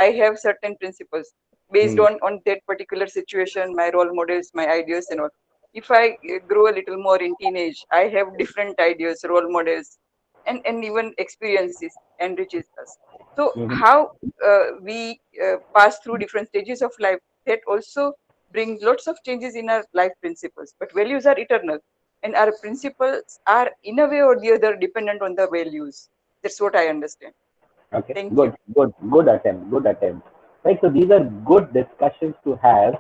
I have certain principles based Hmm. on that particular situation, my role models, my ideas and all. If I grow a little more in teenage, I have different ideas, role models, and even experiences enriches us. So Mhm. how we pass through different stages of life, that also brings lots of changes in our life principles. But values are eternal, and our principles are in a way or the other dependent on the values. That's what I understand. Okay, Thank you. good attempt, good attempt. Right, so these are good discussions to have.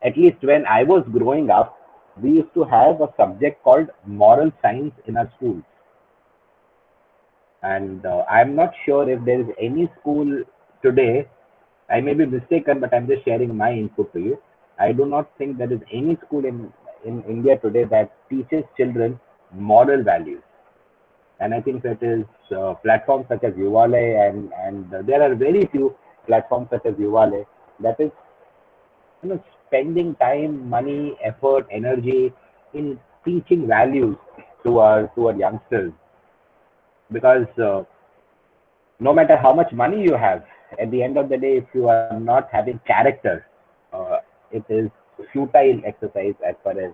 At least when I was growing up, we used to have a subject called moral science in our schools. And I'm not sure if there is any school today. I may be mistaken, but I'm just sharing my input to you. I do not think there is any school in India today that teaches children moral values. And I think that is platforms such as Uvale, and there are very few platforms such as Uvale that is, spending time, money, effort, energy in teaching values to our youngsters, because no matter how much money you have, at the end of the day, if you are not having character, uh, it is futile exercise as far as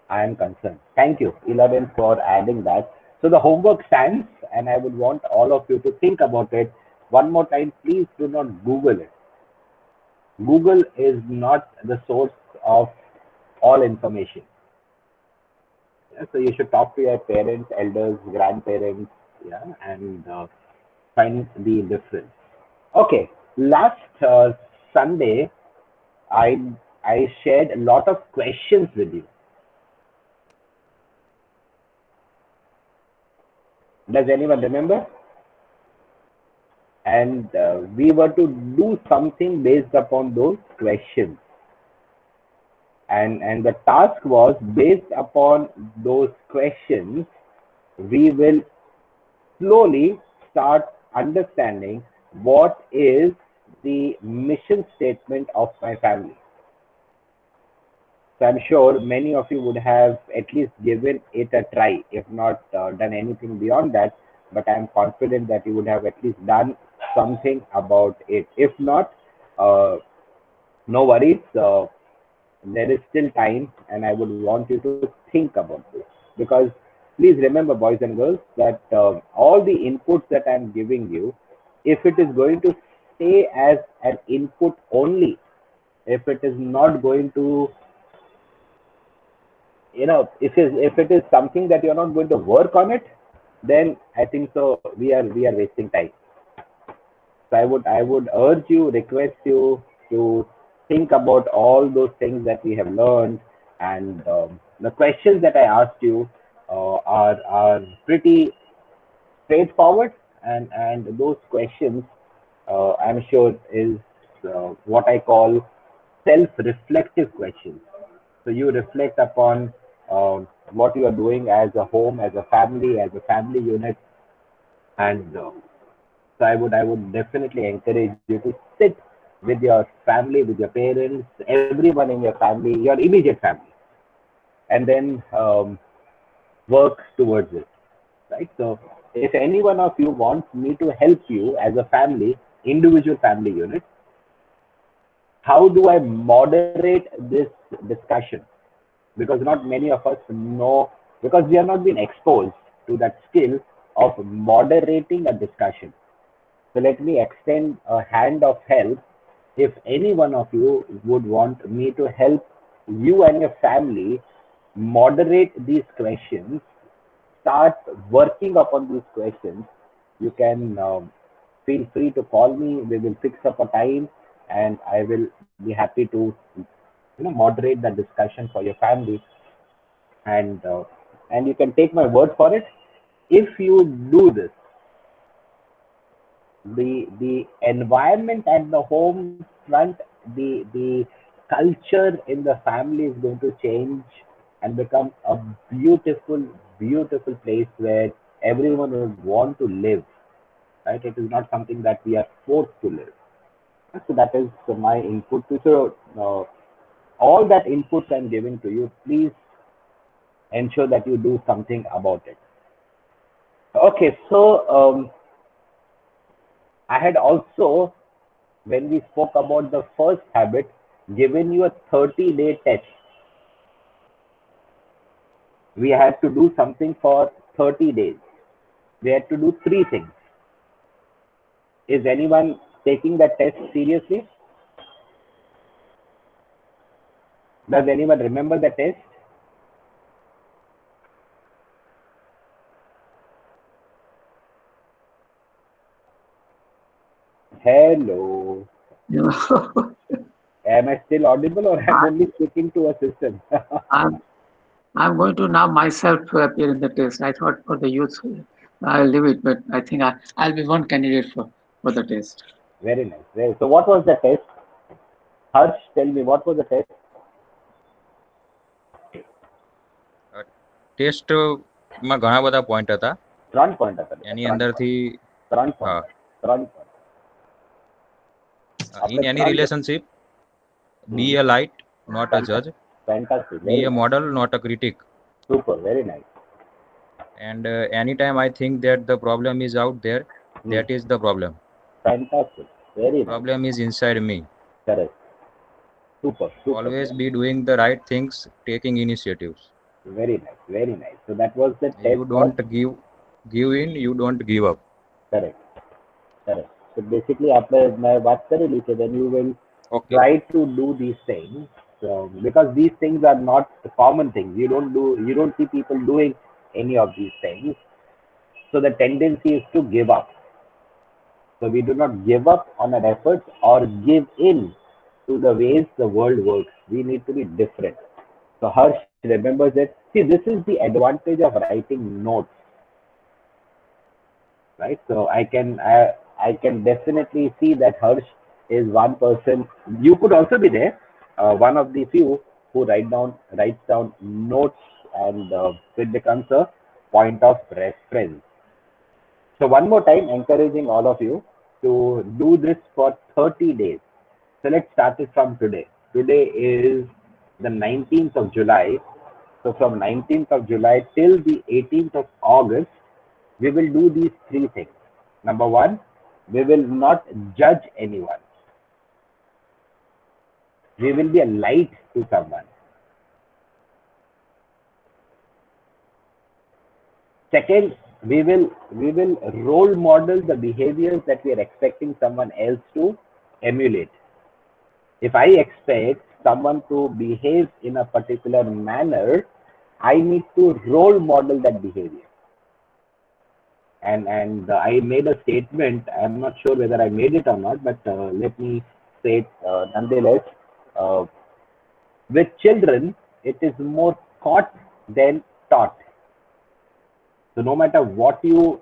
I am concerned. Thank you, 11, for adding that. So the homework stands, and I would want all of you to think about it one more time. Please do not Google it. Google is not the source of all information. Yeah, so you should talk to your parents, elders, grandparents, yeah, and find the difference. Okay, last Sunday, I I shared a lot of questions with you. Does anyone remember? And we were to do something based upon those questions. And the task was based upon those questions. We will slowly start understanding what is the mission statement of my family. So I'm sure many of you would have at least given it a try, if not done anything beyond that. But I'm confident that you would have at least done something about it. If not, uh, no worries. There is still time, and I would want you to think about this, because please remember, boys and girls, that all the inputs that I'm giving you, if it is going to stay as an input only, if it is not going to, if it is something that you're not going to work on it, then I think so we are wasting time. So I would urge you, request you to think about all those things that we have learned, and the questions that I asked you are pretty straightforward, and those questions, I'm sure, is what I call self-reflective questions. So you reflect upon what you are doing as a home, as a family unit, and so I would definitely encourage you to sit with your family, with your parents, everyone in your family, your immediate family, and then work towards it. Right. So if any one of you wants me to help you as a family, individual family unit, how do I moderate this discussion? Because not many of us know, because we have not been exposed to that skill of moderating a discussion. So let me extend a hand of help. If any one of you would want me to help you and your family moderate these questions, start working upon these questions, you can feel free to call me. We will fix up a time, and I will be happy to moderate the discussion for your family, and you can take my word for it. If you do this, the environment at the home front, the culture in the family is going to change and become a beautiful, beautiful place where everyone would want to live. Right? It is not something that we are forced to live. So that is my input to. So all that inputs I'm giving to you, please ensure that you do something about it. Okay, so I had also, when we spoke about the first habit, given you a 30-day test. We had to do something for 30 days. We had to do three things. Is anyone taking that test seriously? Does anyone remember the test? Hello. You Am I still audible or am I I, only speaking to a system? I'm I'm going to now myself to appear in the test. I thought for the youth, I'll leave it, but I think I'll be one candidate for the test. Very nice. So what was the test? Harsh, tell me, what was the test? ટેસ્ટમાં ઘણા બધા point હતા. ત્રણ point હતા. એની ત્રણ અંદરથી ત્રણ હા પોઈન્ટ ત્રણ પોઈન્ટ in આપણે any ત્રણ relationship, be a light, not a judge. Fantastic. Be Very a nice. model, not a critic. Super. Very nice. And anytime I think that the problem is out there, that is the problem. Fantastic. Very nice. Problem is inside me. Correct. Super. Super. Always be doing the right things, taking initiatives. Very nice. Very nice. So that was the test. You don't give in, you don't give up. Correct. Correct. So basically, after my વાત કરેલી છે, then you will Okay. try to do these things. So, because these things are not common things. You don't see people doing any of these things. So the tendency is to give up. So we do not give up on our efforts or give in to the ways the world works. We need to be different. So Harsh remembers it. See, this is the advantage of writing notes, right? So I can definitely see that Harsh is one person. You could also be there, one of the few who writes down notes, and it becomes a point of reference. So one more time, encouraging all of you to do this for 30 days. So let's start it from today. Today is the 19th of July. So from 19th of July till the 18th of August, we will do these three things. Number one, we will not judge anyone. We will be a light to someone. Second, we will role model the behaviors that we are expecting someone else to emulate. If I expect someone to behave in a particular manner, I need to role model that behavior. And I made a statement. I'm not sure whether I made it or not, but let me say it nonetheless. Uh, with children, it is more caught than taught. So no matter what you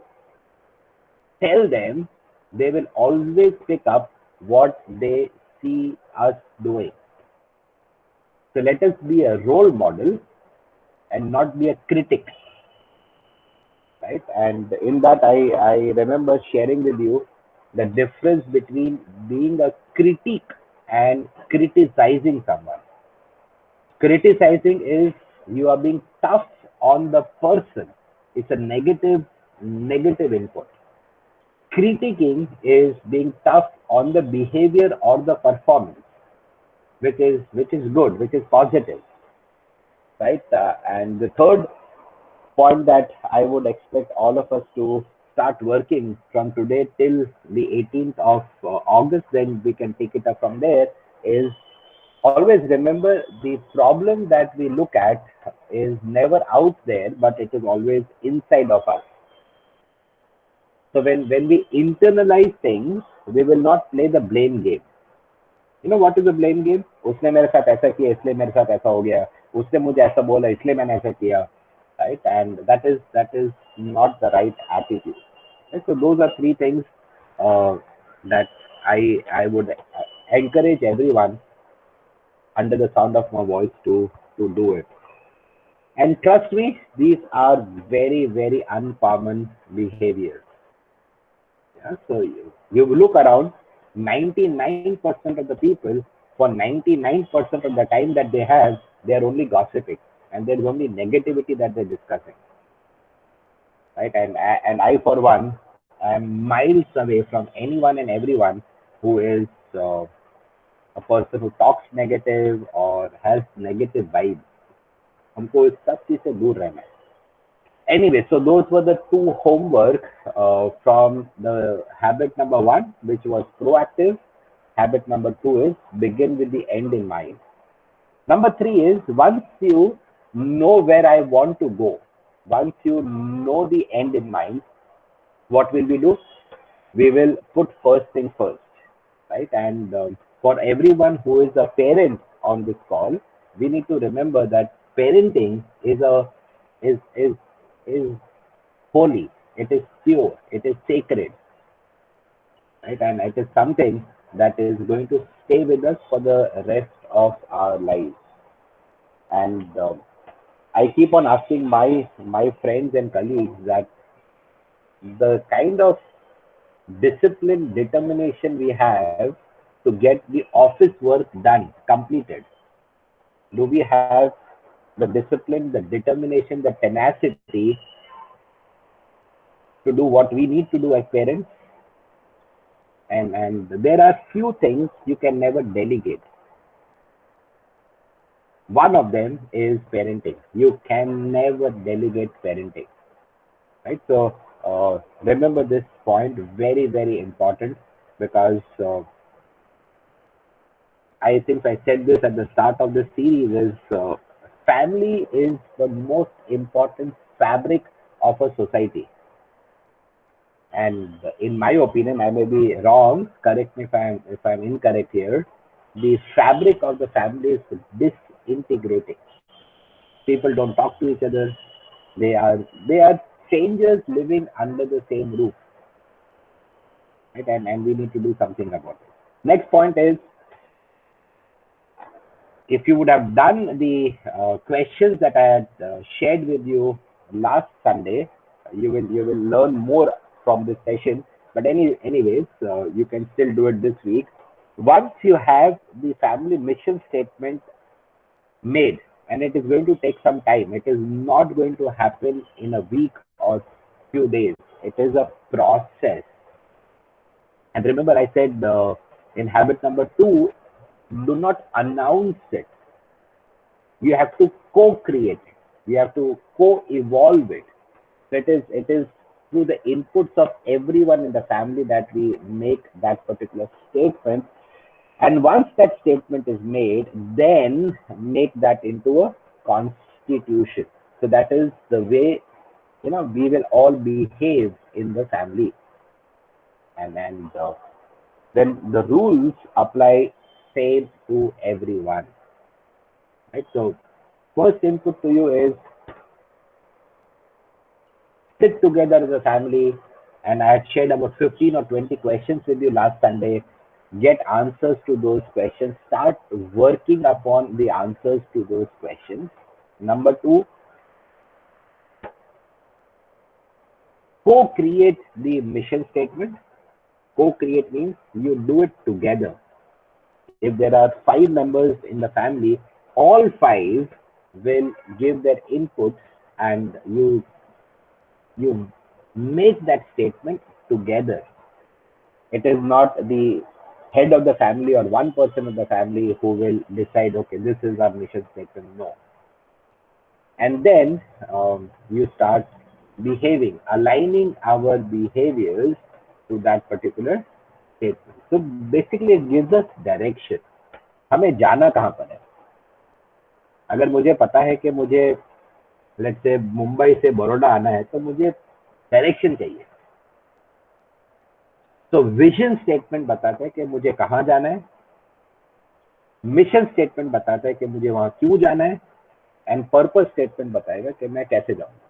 tell them, they will always pick up what they see us doing. So let us be a role model and not be a critic. Right? And in that, I remember sharing with you the difference between being a critic and criticizing someone. Criticizing is you are being tough on the person. It's a negative input. Critiquing is being tough on the behavior or the performance, which is good, which is positive, right? And the third point that I would expect all of us to start working from today till the 18th of August, then we can take it up from there, is always remember the problem that we look at is never out there, but it is always inside of us. So when we internalize things, we will not play the blame game. You know what is the blame game? उसने मेरे साथ ऐसा किया इसलिए मेरे साथ ऐसा हो गया. उसने मुझे ऐसा बोला इसलिए मैंने ऐसा किया. Right? And that is not the right attitude. Right? So those are three things that I would encourage everyone under the sound of my voice to do it. And trust me, these are very uncommon behaviors. Yeah? So you look around, 99% of the people, for 99% of the time that they have, they are only gossiping, and there is only negativity that they're discussing. Right? And I, for one, I'm miles away from anyone and everyone who is a person who talks negative or has negative vibes. हमको इस सब चीज से दूर रहना है. Anyway, so those were the two homework from the habit number one, which was proactive. Habit number two is begin with the end in mind. Number three is once you know where I want to go, once you know the end in mind, what will we do? We will put first thing first, right? And for everyone who is a parent on this call, we need to remember that parenting is is holy, it is pure, it is sacred, right? And it is something that is going to stay with us for the rest of our lives. And I keep on asking my friends and colleagues that the kind of discipline, determination we have to get the office work done, completed. Do we have the discipline, the determination, the tenacity to do what we need to do as parents? And there are few things you can never delegate. One of them is parenting. You can never delegate parenting, right? So remember this point, very very important, because I think I said this at the start of the series, is family is the most important fabric of a society. And in my opinion, I may be wrong. Correct me if I'm incorrect here. The fabric of the family is disintegrating. People don't talk to each other. They are strangers living under the same roof, right? And we need to do something about it. Next point is, if you would have done the questions that I had shared with you last Sunday, you will learn more from this session. But anyways, you can still do it this week. Once you have the family mission statement made, and it is going to take some time. It is not going to happen in a week or few days. It is a process. And remember, I said in habit number two, do not announce it. You have to co-create it. You have to co-evolve it. So it is through the inputs of everyone in the family that we make that particular statement. And once that statement is made, then make that into a constitution. So that is the way we will all behave in the family, and then the rules apply same to everyone. Right. So first input to you is sit together as a family, and I had shared about 15 or 20 questions with you last Sunday. Get answers to those questions. Start working upon the answers to those questions. Number two, co-create the mission statement. Co-create means you do it together. If there are 5 members in the family, all 5 will give their inputs, and you make that statement together. It is not the head of the family or one person of the family who will decide, okay, this is our mission statement. No. And then you start behaving, aligning our behaviors to that particular statement. So basically it gives us direction. हमें जाना कहाँ पर है? अगर मुझे पता है कि मुझे लेट्स से मुंबई से बड़ौदा आना है, तो मुझे डायरेक्शन चाहिए. तो विजन स्टेटमेंट बताता है कि मुझे कहाँ जाना है, मिशन स्टेटमेंट बताता है कि मुझे वहां क्यों जाना है, एंड पर्पस स्टेटमेंट बताएगा कि मैं कैसे जाऊंगा.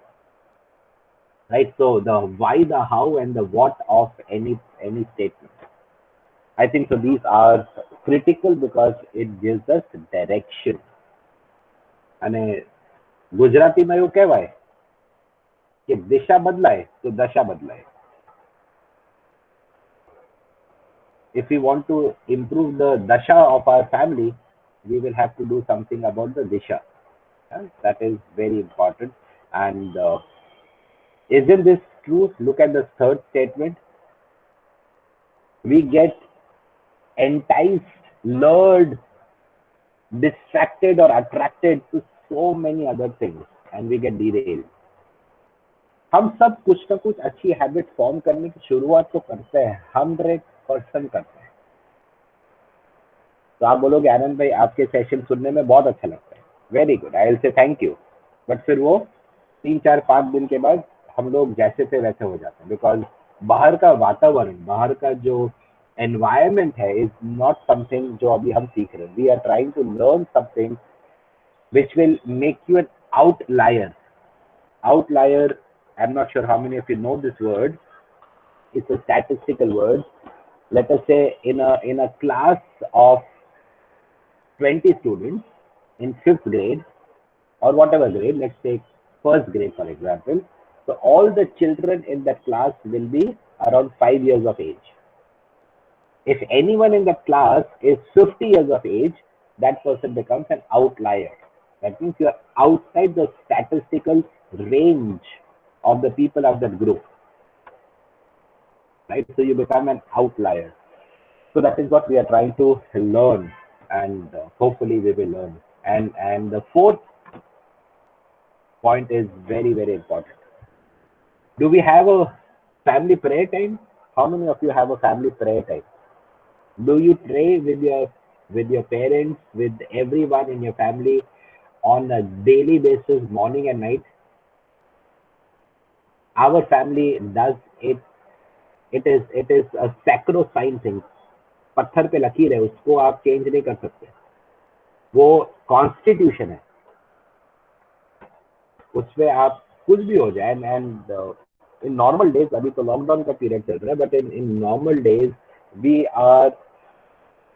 Right? So the why, the how, and the what of any statement. I think so these are critical because it gives us direction. અને ગુજરાતીમાં એવું કહેવાય કે દિશા બદલાય તો દશા બદલાય. If we want to improve the dasha of our family, we will have to do something about the disha. That is very important. And isn't this true. Look at the third statement. We get enticed, lured, distracted or attracted to so many other things and we get derailed. हम सब कुछ ना कुछ अच्छी habit form करने की शुरुआत तो करते हैं, 100% करते हैं. तो आप बोलोगे आनंद भाई आपके सेशन सुनने में बहुत अच्छा लगता है, very good, I will say thank you. But फिर वो 3 4 5 दिन के बाद हम लोग जैसे थे वैसे हो जाते हैं, बिकॉज बाहर का वातावरण, बाहर का जो एनवायरमेंट है इज नॉट समथिंग जो अभी हम सीख रहे हैं. We are trying to learn something which will make you an outlier. Outlier, I'm not sure how many of you know this word. It's a statistical word. Let us say in a class of 20 students in 5th grade or whatever grade, let's take 1st grade for example. So all the children in that class will be around 5 years of age. If anyone in that class is 50 years of age, that person becomes an outlier. That means you are outside the statistical range of the people of that group. Right? So you become an outlier. So that is what we are trying to learn, and hopefully we will learn. And the fourth point is very, very important. Do we have a family prayer time? How many of you have a family prayer time? Do you pray with your parents, with everyone in your family on a daily basis, morning and night? Our family does it. It is a sacrosanct thing. पत्थर पे लकीर है, उसको आप change नहीं कर सकते. वो कॉन्स्टिट्यूशन है, उसमें आप कुछ भी हो जाए. एंड इन नॉर्मल डेज, अभी तो लॉकडाउन का पीरियड चल रहा है, but in normal days we are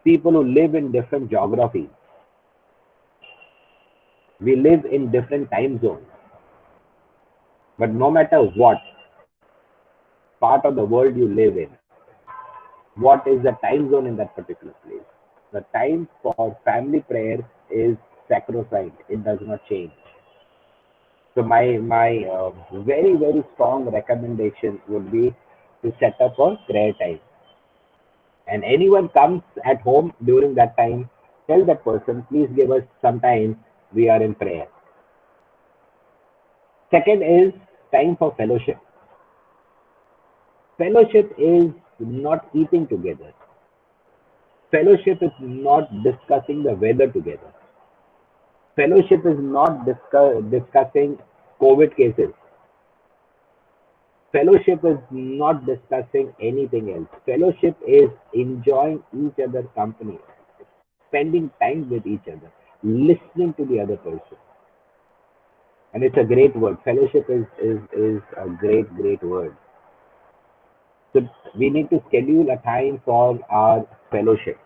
people who live in different geographies. We live in different time zones. But no matter what part of the world you live in, what is the time zone in that particular place, the time for family prayer is sacrosanct. It does not change. So my very, very strong recommendation would be to set up a prayer time. And anyone comes at home during that time, tell that person, please give us some time, we are in prayer. Second is time for fellowship. Fellowship is not eating together. Fellowship is not discussing the weather together. Fellowship is not discussing COVID cases. Fellowship is not discussing anything else. Fellowship is enjoying each other's company, spending time with each other, listening to the other person. And it's a great word. Fellowship is a great, great word. So we need to schedule a time for our fellowship.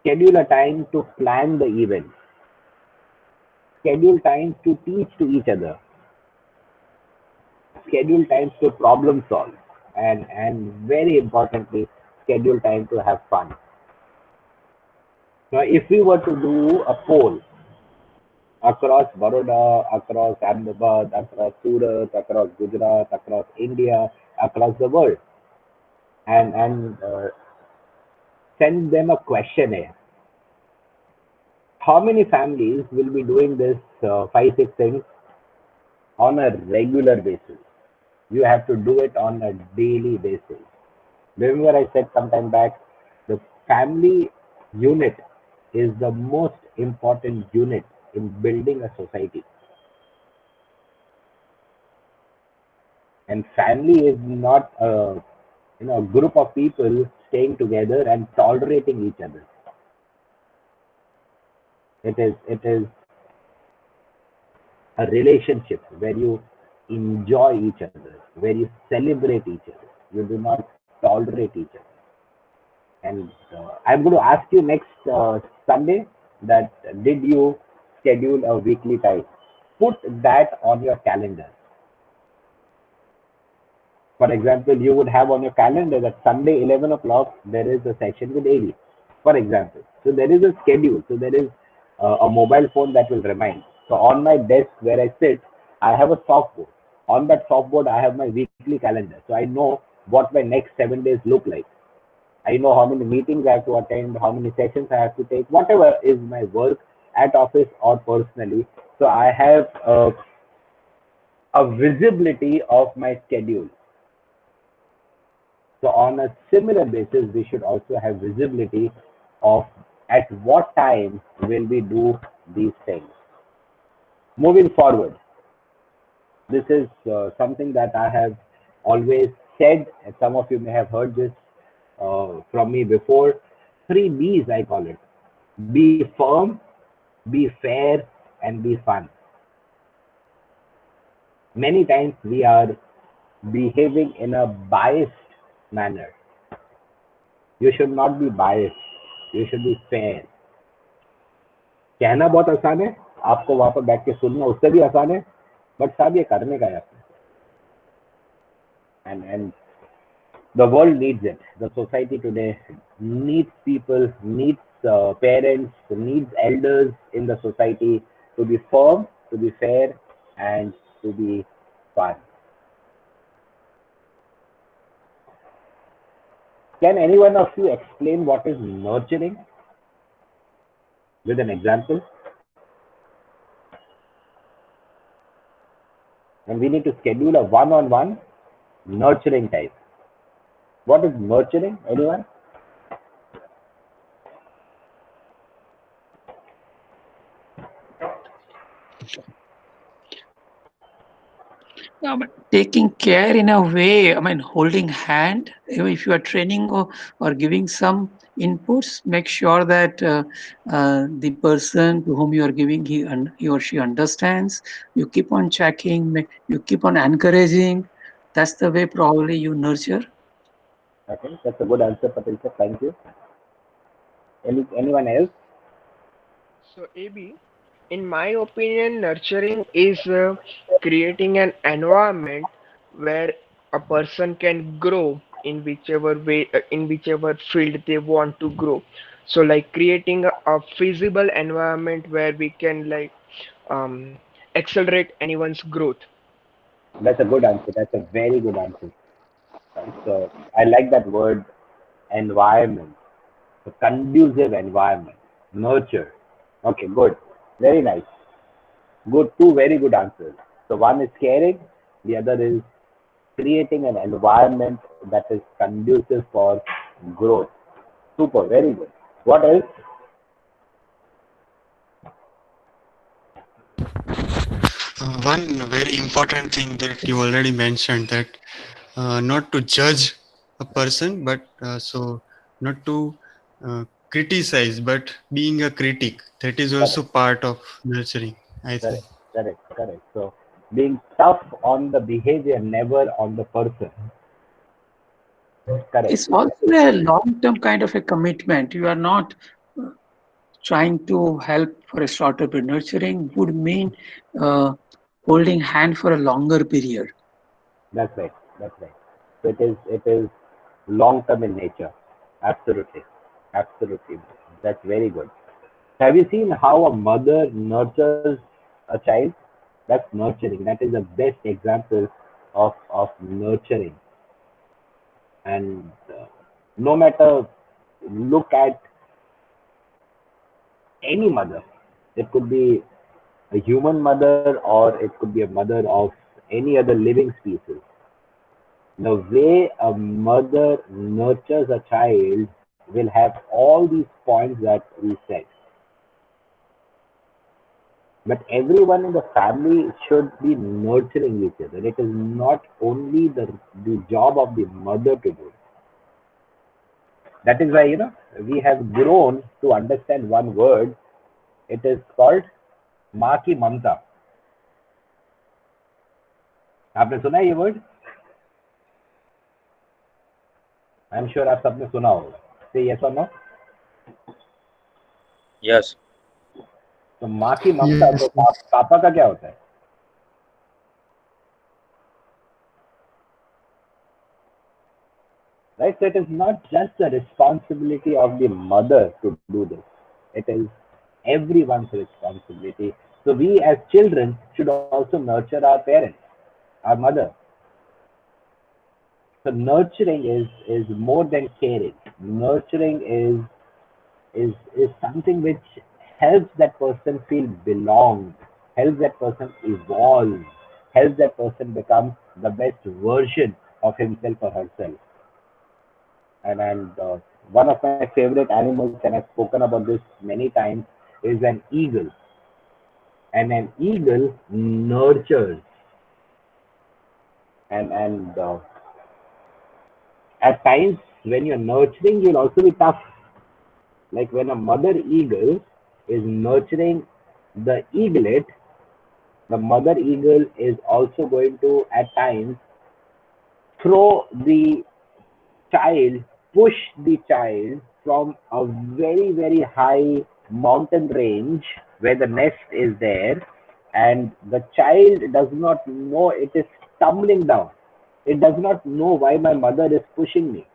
Schedule a time to plan the event. Schedule times to teach to each other. Schedule times to problem solve. And very importantly, schedule time to have fun. Now, if we were to do a poll across Baroda, across Ahmedabad, across Surat, across Gujarat, across India, across the world, and send them a questionnaire. How many families will be doing this 5-6 things on a regular basis? You have to do it on a daily basis. Remember I said sometime back, the family unit is the most important unit in building a society. And family is not a group of people staying together and tolerating each other. It is a relationship where you enjoy each other, where you celebrate each other. You do not tolerate each other. And I'm going to ask you next Sunday that did you schedule a weekly time? Put that on your calendar. For example, you would have on your calendar that Sunday 11 o'clock there is a session with AV, for example. So there is a schedule. So there is a mobile phone that will remind. So on my desk where I sit, I have a softboard. On that softboard, I have my weekly calendar. So I know what my next 7 days look like. I know how many meetings I have to attend, how many sessions I have to take, whatever is my work at office or personally. So I have a visibility of my schedule. So on a similar basis, we should also have visibility of at what time will we do these things. Moving forward, this is something that I have always said, and some of you may have heard this from me before. 3 B's, I call it: be firm, be fair, and be fun. Many times we are behaving in a biased manner. You should not be biased. You should be fair. कहना बहुत आसान है, आपको वहां पर बैठ के सुनना उससे भी आसान है, बट साहब ये करने का है आपने. And the world needs it. The society today needs people, needs parents, needs elders in the society to be firm, to be fair, and to be fun. Can any one of you explain what is nurturing with an example? And we need to schedule a one-on-one nurturing time. What is nurturing? Anyone? Taking care in a way, I mean, holding hand, if you are training or giving some inputs, make sure that the person to whom you are giving, he or she understands. You keep on checking, you keep on encouraging. That's the way probably you nurture. Okay, that's a good answer, Patel sir. Thank you. Anyone else? So, AB, in my opinion, nurturing is creating an environment where a person can grow in whichever way, in whichever field they want to grow. So, like creating a feasible environment where we can um, accelerate anyone's growth. That's a good answer. That's a very good answer. So I like that word, environment. A conducive environment, nurture. Okay, good. Very nice. Good, two very good answers. So one is caring, the other is creating an environment that is conducive for growth. Super, very good. What else? One very important thing that you already mentioned, that not to judge a person, but so not to criticize, but being a critic. That is also Correct, part of nurturing, I think. correct, correct. So being tough on the behavior, never on the person. Correct. It's also a long-term kind of a commitment. You are not uh, trying to help for a shorter period. Nurturing would mean uh, holding hand for a longer period. That's right. That's right. So it is long term in nature. Absolutely. Absolutely. That's very good. Have you seen how a mother nurtures a child? That's nurturing. That is the best example of nurturing. And no matter, look at any mother. It could be a human mother or it could be a mother of any other living species. The way a mother nurtures a child will have all these points that we said. But everyone in the family should be nurturing each other. It is not only the job of the mother to do. That is why, we have grown to understand one word. It is called माँ की ममता. आपने सुना है ये word? I am sure आप सबने सुना होगा. से यस और नो? Yes. तो माँ की ममता, Yes. तो पापा का क्या होता है? Right? So it is not just the responsibility of the mother to do this. It is everyone's responsibility So we as children should also nurture our parents, our mother. So nurturing is more than caring. Nurturing is something which helps that person feel belonged, helps that person evolve, helps that person become the best version of himself or herself. And one of my favorite animals, and I've spoken about this many times, is an eagle. And an eagle nurtures, and at times when you're nurturing, you'll also be tough. Like when a mother eagle is nurturing the eaglet, the mother eagle is also going to at times throw the child, push the child from a very, very high mountain range where the nest is there, and the child does not know it is tumbling down. It does not know why my mother is pushing me.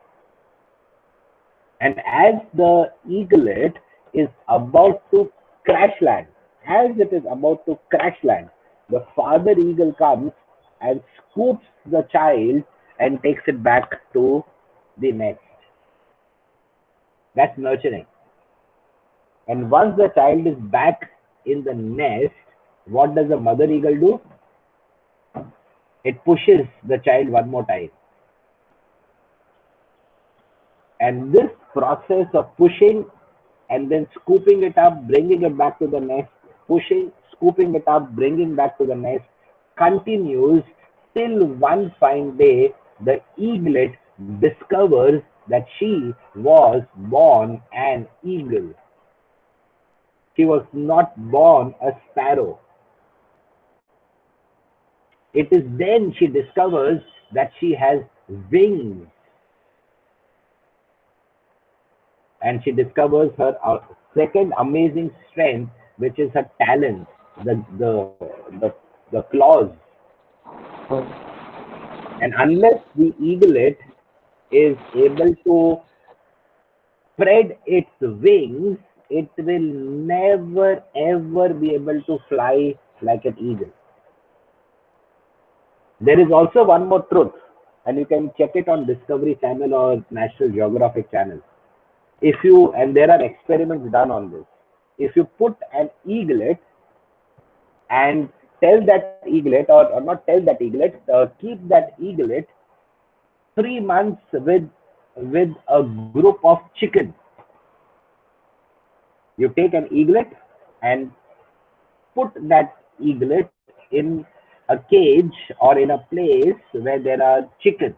And as the eaglet is about to crash land, as it is about to crash land, the father eagle comes and scoops the child and takes it back to the nest. That's nurturing. And once the child is back in the nest, what does the mother eagle do? It pushes the child one more time. And this process of pushing and then scooping it up, bringing it back to the nest, pushing, scooping it up, bringing back to the nest, continues till one fine day the eaglet discovers that she was born an eagle. She was not born a sparrow. It is then she discovers that she has wings, and she discovers her second amazing strength, which is her talons, the claws. And unless the eaglet is able to spread its wings, it will never ever be able to fly like an eagle. There is also one more truth, and you can check it on Discovery Channel or National Geographic Channel. If you, and there are experiments done on this, if you put an eaglet and tell that eaglet, or not tell that eaglet, keep that eaglet 3 months with a group of chickens. You take an eaglet and put that eaglet in a cage or in a place where there are chickens.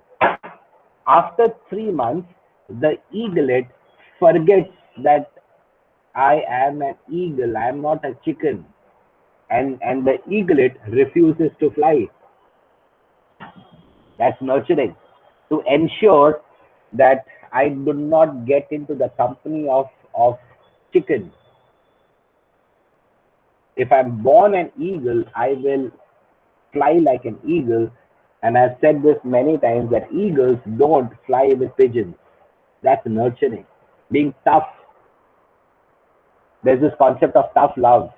After 3 months, the eaglet forgets that I am an eagle, I am not a chicken. And the eaglet refuses to fly. That's nurturing. To ensure that I do not get into the company of chickens. If I'm born an eagle, I will fly like an eagle. And I've said this many times that eagles don't fly with pigeons. That's nurturing. Being tough. There's this concept of tough love.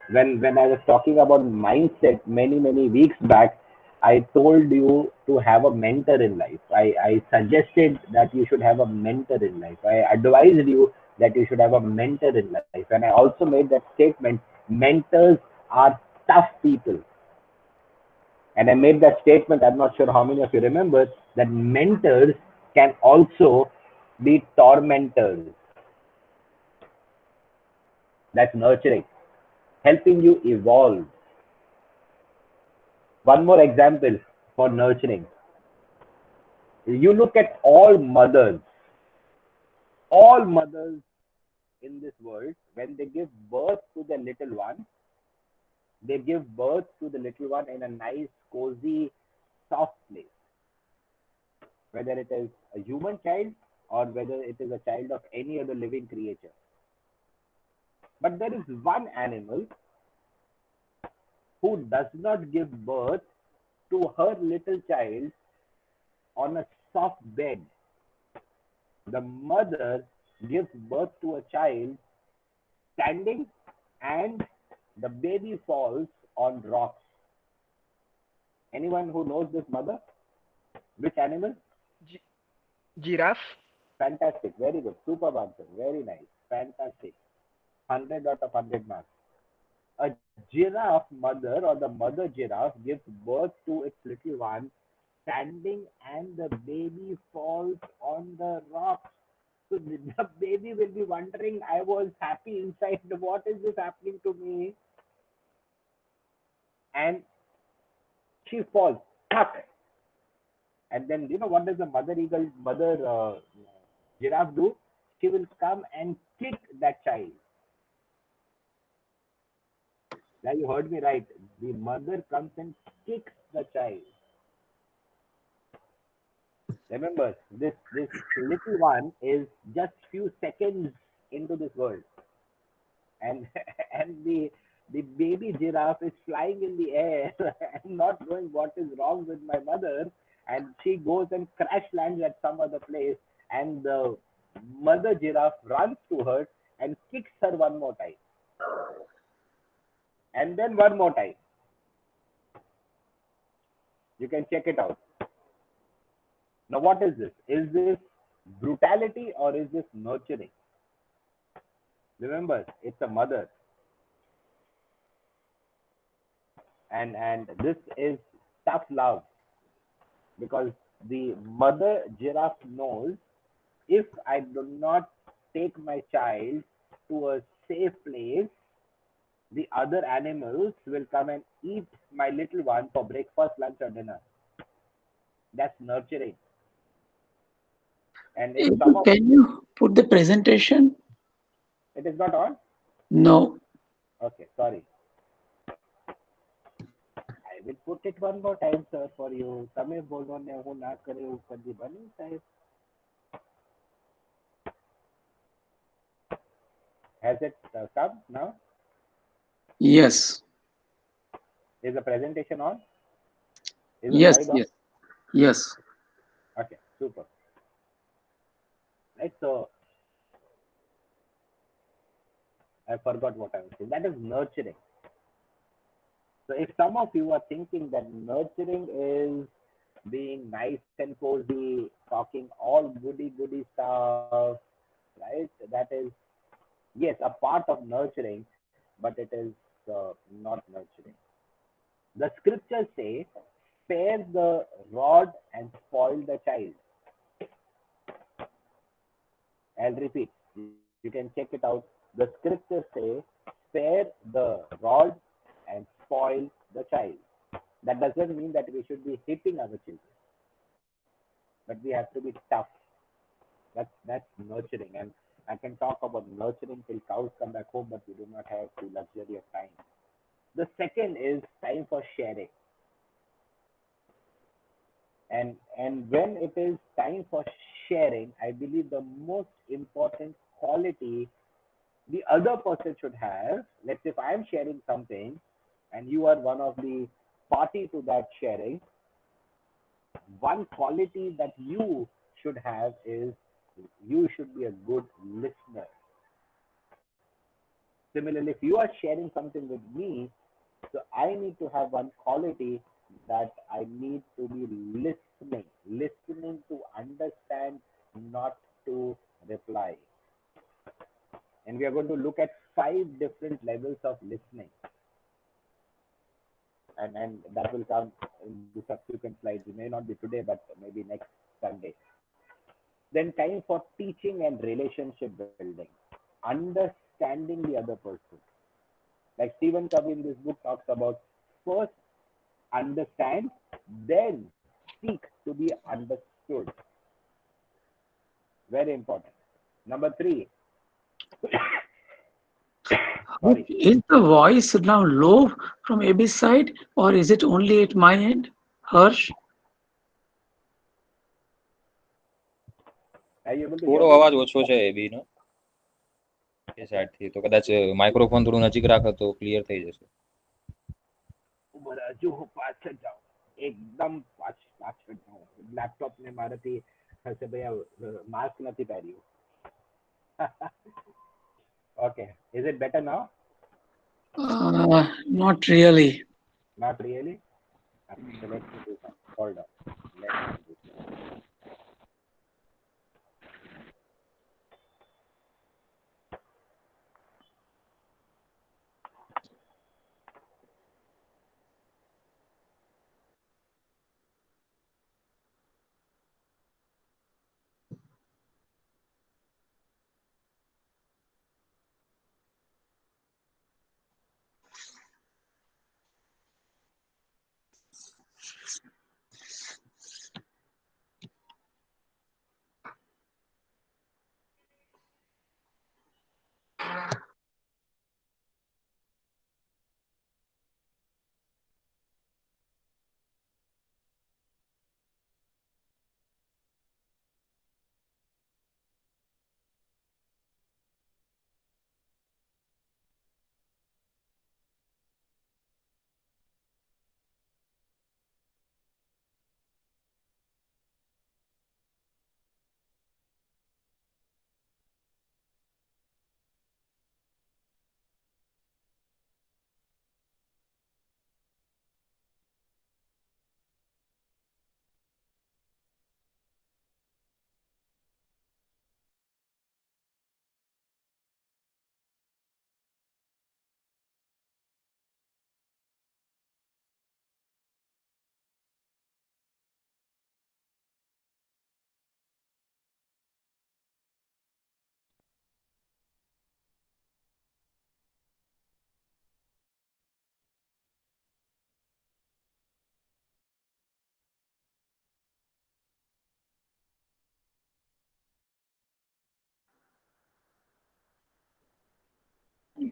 When I was talking about mindset many weeks back, I told you to have a mentor in life. I suggested that you should have a mentor in life. I advised you that you should have a mentor in life. And I also made that statement, mentors are tough people. And I made that statement, I'm not sure how many of you remember, that mentors can also be tormentors. That's nurturing, helping you evolve. One more example for nurturing. You look at all mothers in this world, when they give birth to their little one, they give birth to the little one in a nice, cozy, soft place. Whether it is a human child or whether it is a child of any other living creature. But there is one animal who does not give birth to her little child on a soft bed. The mother gives birth to a child standing and the baby falls on rocks. Anyone who knows this mother? Which animal? Gi- Giraffe. Fantastic. Very good. Superb answer. Very nice. Fantastic. 100 out of 100 marks. A giraffe mother or the mother giraffe gives birth to its little one standing and the baby falls on the rocks. So the baby will be wondering, I was happy inside. What is this happening to me? And she falls. Tuck. And then, what does the mother giraffe do? She will come and kick that child. Now you heard me right. The mother comes and kicks the child. Remember, this little one is just few seconds into this world, and and the baby giraffe is flying in the air and not knowing what is wrong with my mother, and she goes and crash lands at some other place, and the mother giraffe runs to her and kicks her one more time, and then one more time. You can check it out. Now, what is this? Is this brutality or is this nurturing? Remember, it's a mother, and this is tough love, because the mother giraffe knows, if I do not take my child to a safe place, the other animals will come and eat my little one for breakfast, lunch, or dinner. That's nurturing. And if some of Can you put the presentation? it is not on, No. okay, sorry. I will put it one more time, sir, for you. તમે બોલો ને હું ના કરે એવું કદી બને સાહેબ? Has it come now? Yes. Is the presentation on? Is the Yes. slide on? Yes. Yes. Okay, super. Right, so I forgot what I was saying. That is nurturing. So if some of you are thinking that nurturing is being nice and cozy, talking all goody stuff, right? That is, yes, a part of nurturing, but it is not nurturing. The scriptures say, spare the rod and spoil the child. I'll repeat. You can check it out. The scriptures say, spare the rod and spoil the child. That doesn't mean that we should be hitting our children, but we have to be tough. That's nurturing, and I can talk about nurturing till cows come back home, but we do not have the luxury of time. The second is time for sharing. And when it is time for sharing, I believe the most important quality the other person should have, let's say if I'm sharing something and you are one of the party to that sharing, one quality that you should have is you should be a good listener. Similarly, if you are sharing something with me, so I need to have one quality, that I need to be listening to understand, not to reply. And we are going to look at 5 different levels of listening. And that will come in the subsequent slides. It may not be today, but maybe next Sunday. Then time for teaching and relationship building. Understanding the other person. Like Stephen Covey in this book talks about, first understand, then seek to be understood. Very important. Number 3. Sorry. Is the voice now low from AB's side, or is it only at my end, Harsh? Are you able to થોડો hear me? અવાજ ઓછો છે એબી નો એ side થી, તો કદાચ microphone થોડું નજીક રાખો તો ક્લિયર થઈ જશે. હજુ હું પાછળ જાઉં, એકદમ પાછળ જાઉં. લેપટોપ ને મારાથી હશે ભાઈ, માસ્ક નથી પહેર્યું. Okay, is it better now? Not really. Not really? Okay, so let me do something. Hold on. Let me do something.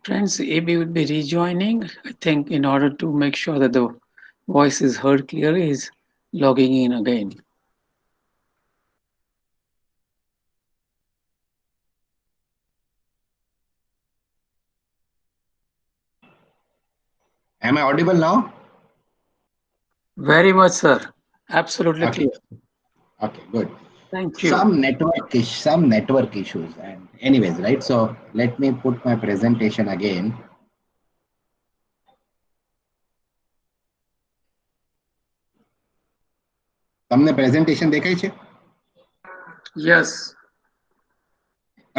Friends, AB would be rejoining. I think in order to make sure that the voice is heard clearly, is logging in again. Am I audible now? Very much, sir. Absolutely Okay. clear. Okay, good. Thank you. Some network issues. And anyways, right? So let me put my presentation again. તમને presentation દેખાય છે? Yes.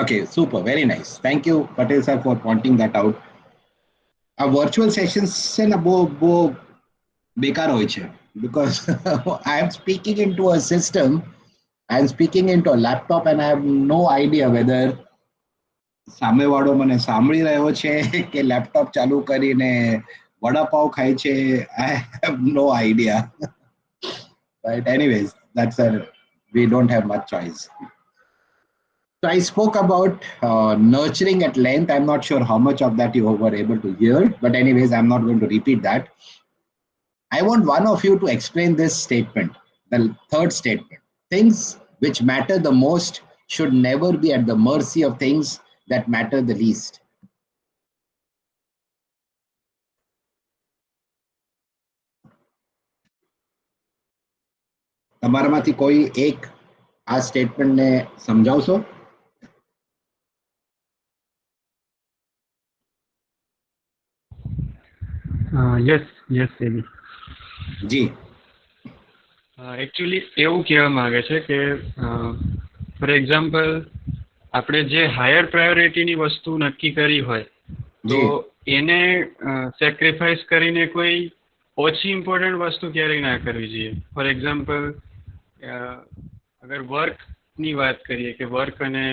Okay, super, very nice. Thank you, Patel sir, for pointing that out. આ virtual sessions છે ને બહુ બેકાર હોય છે because I am speaking into a system, I am speaking into a laptop and I have no idea whether સામેવાળો મને સાંભળી રહ્યો છે કે લેપટોપ ચાલુ કરીને વડાપાવ ખાય છે. I have no idea. Right, anyways, that's a we don't have much choice. So I spoke about nurturing at length. I'm not sure how much of that you were able to hear, but anyways, I'm not going to repeat that. I want one of you to explain this statement, the third statement. Things which matter the most should never be at the mercy of things that matter the least. તમારામાંથી કોઈ એક આ સ્ટેટમેન્ટને સમજાવશો? Yes, AB. જી. Actually એવું કહેવા માંગે છે કે for example આપણે જે હાયર પ્રાયોરિટીની વસ્તુ નક્કી કરી હોય તો જી. એને સેક્રિફાઈસ કરીને કોઈ ઓછી ઇમ્પોર્ટન્ટ વસ્તુ ક્યારેય ના કરવી જોઈએ. ફોર એક્ઝામ્પલ અગર વર્કની વાત કરીએ કે વર્ક અને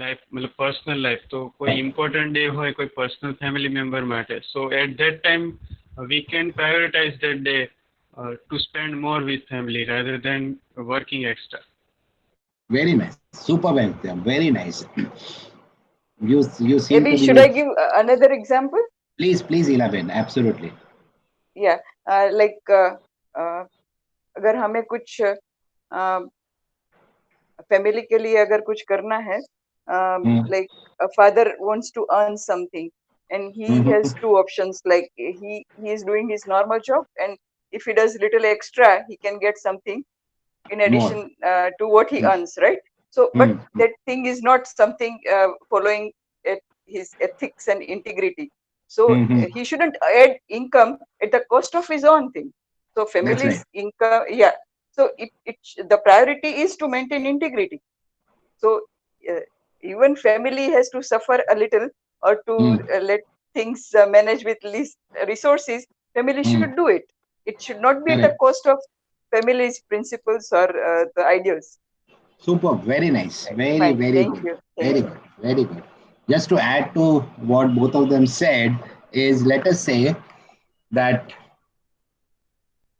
લાઈફ મતલબ પર્સનલ લાઈફ તો કોઈ ઇમ્પોર્ટન્ટ ડે હોય કોઈ પર્સનલ ફેમિલી મેમ્બર માટે so at that time we can prioritise that day to spend more with family rather than working extra. Very nice. Super, very nice. You seem Maybe to be. should I give another example? Please elaborate. Absolutely. Yeah, अगर हमें कुछ family के लिए अगर कुछ करना है, like a father wants to earn something and he has two options, like he is doing his normal job, and if he does little extra he can get something in addition to what he earns, right? So but that thing is not something following his ethics and integrity. So Mhm. he shouldn't add income at the cost of his own thing. So family's right. income, yeah. So the priority is to maintain integrity. So uh, even family has to suffer a little, or to Mm. let things manage with least resources. Family Mm. should do it. It should not be at the Correct. cost of family's principles or the ideals. Super. Very nice. Very, Fine. very Thank good. you. Very Thank you. good. Very good. Just to add to what both of them said, is let us say that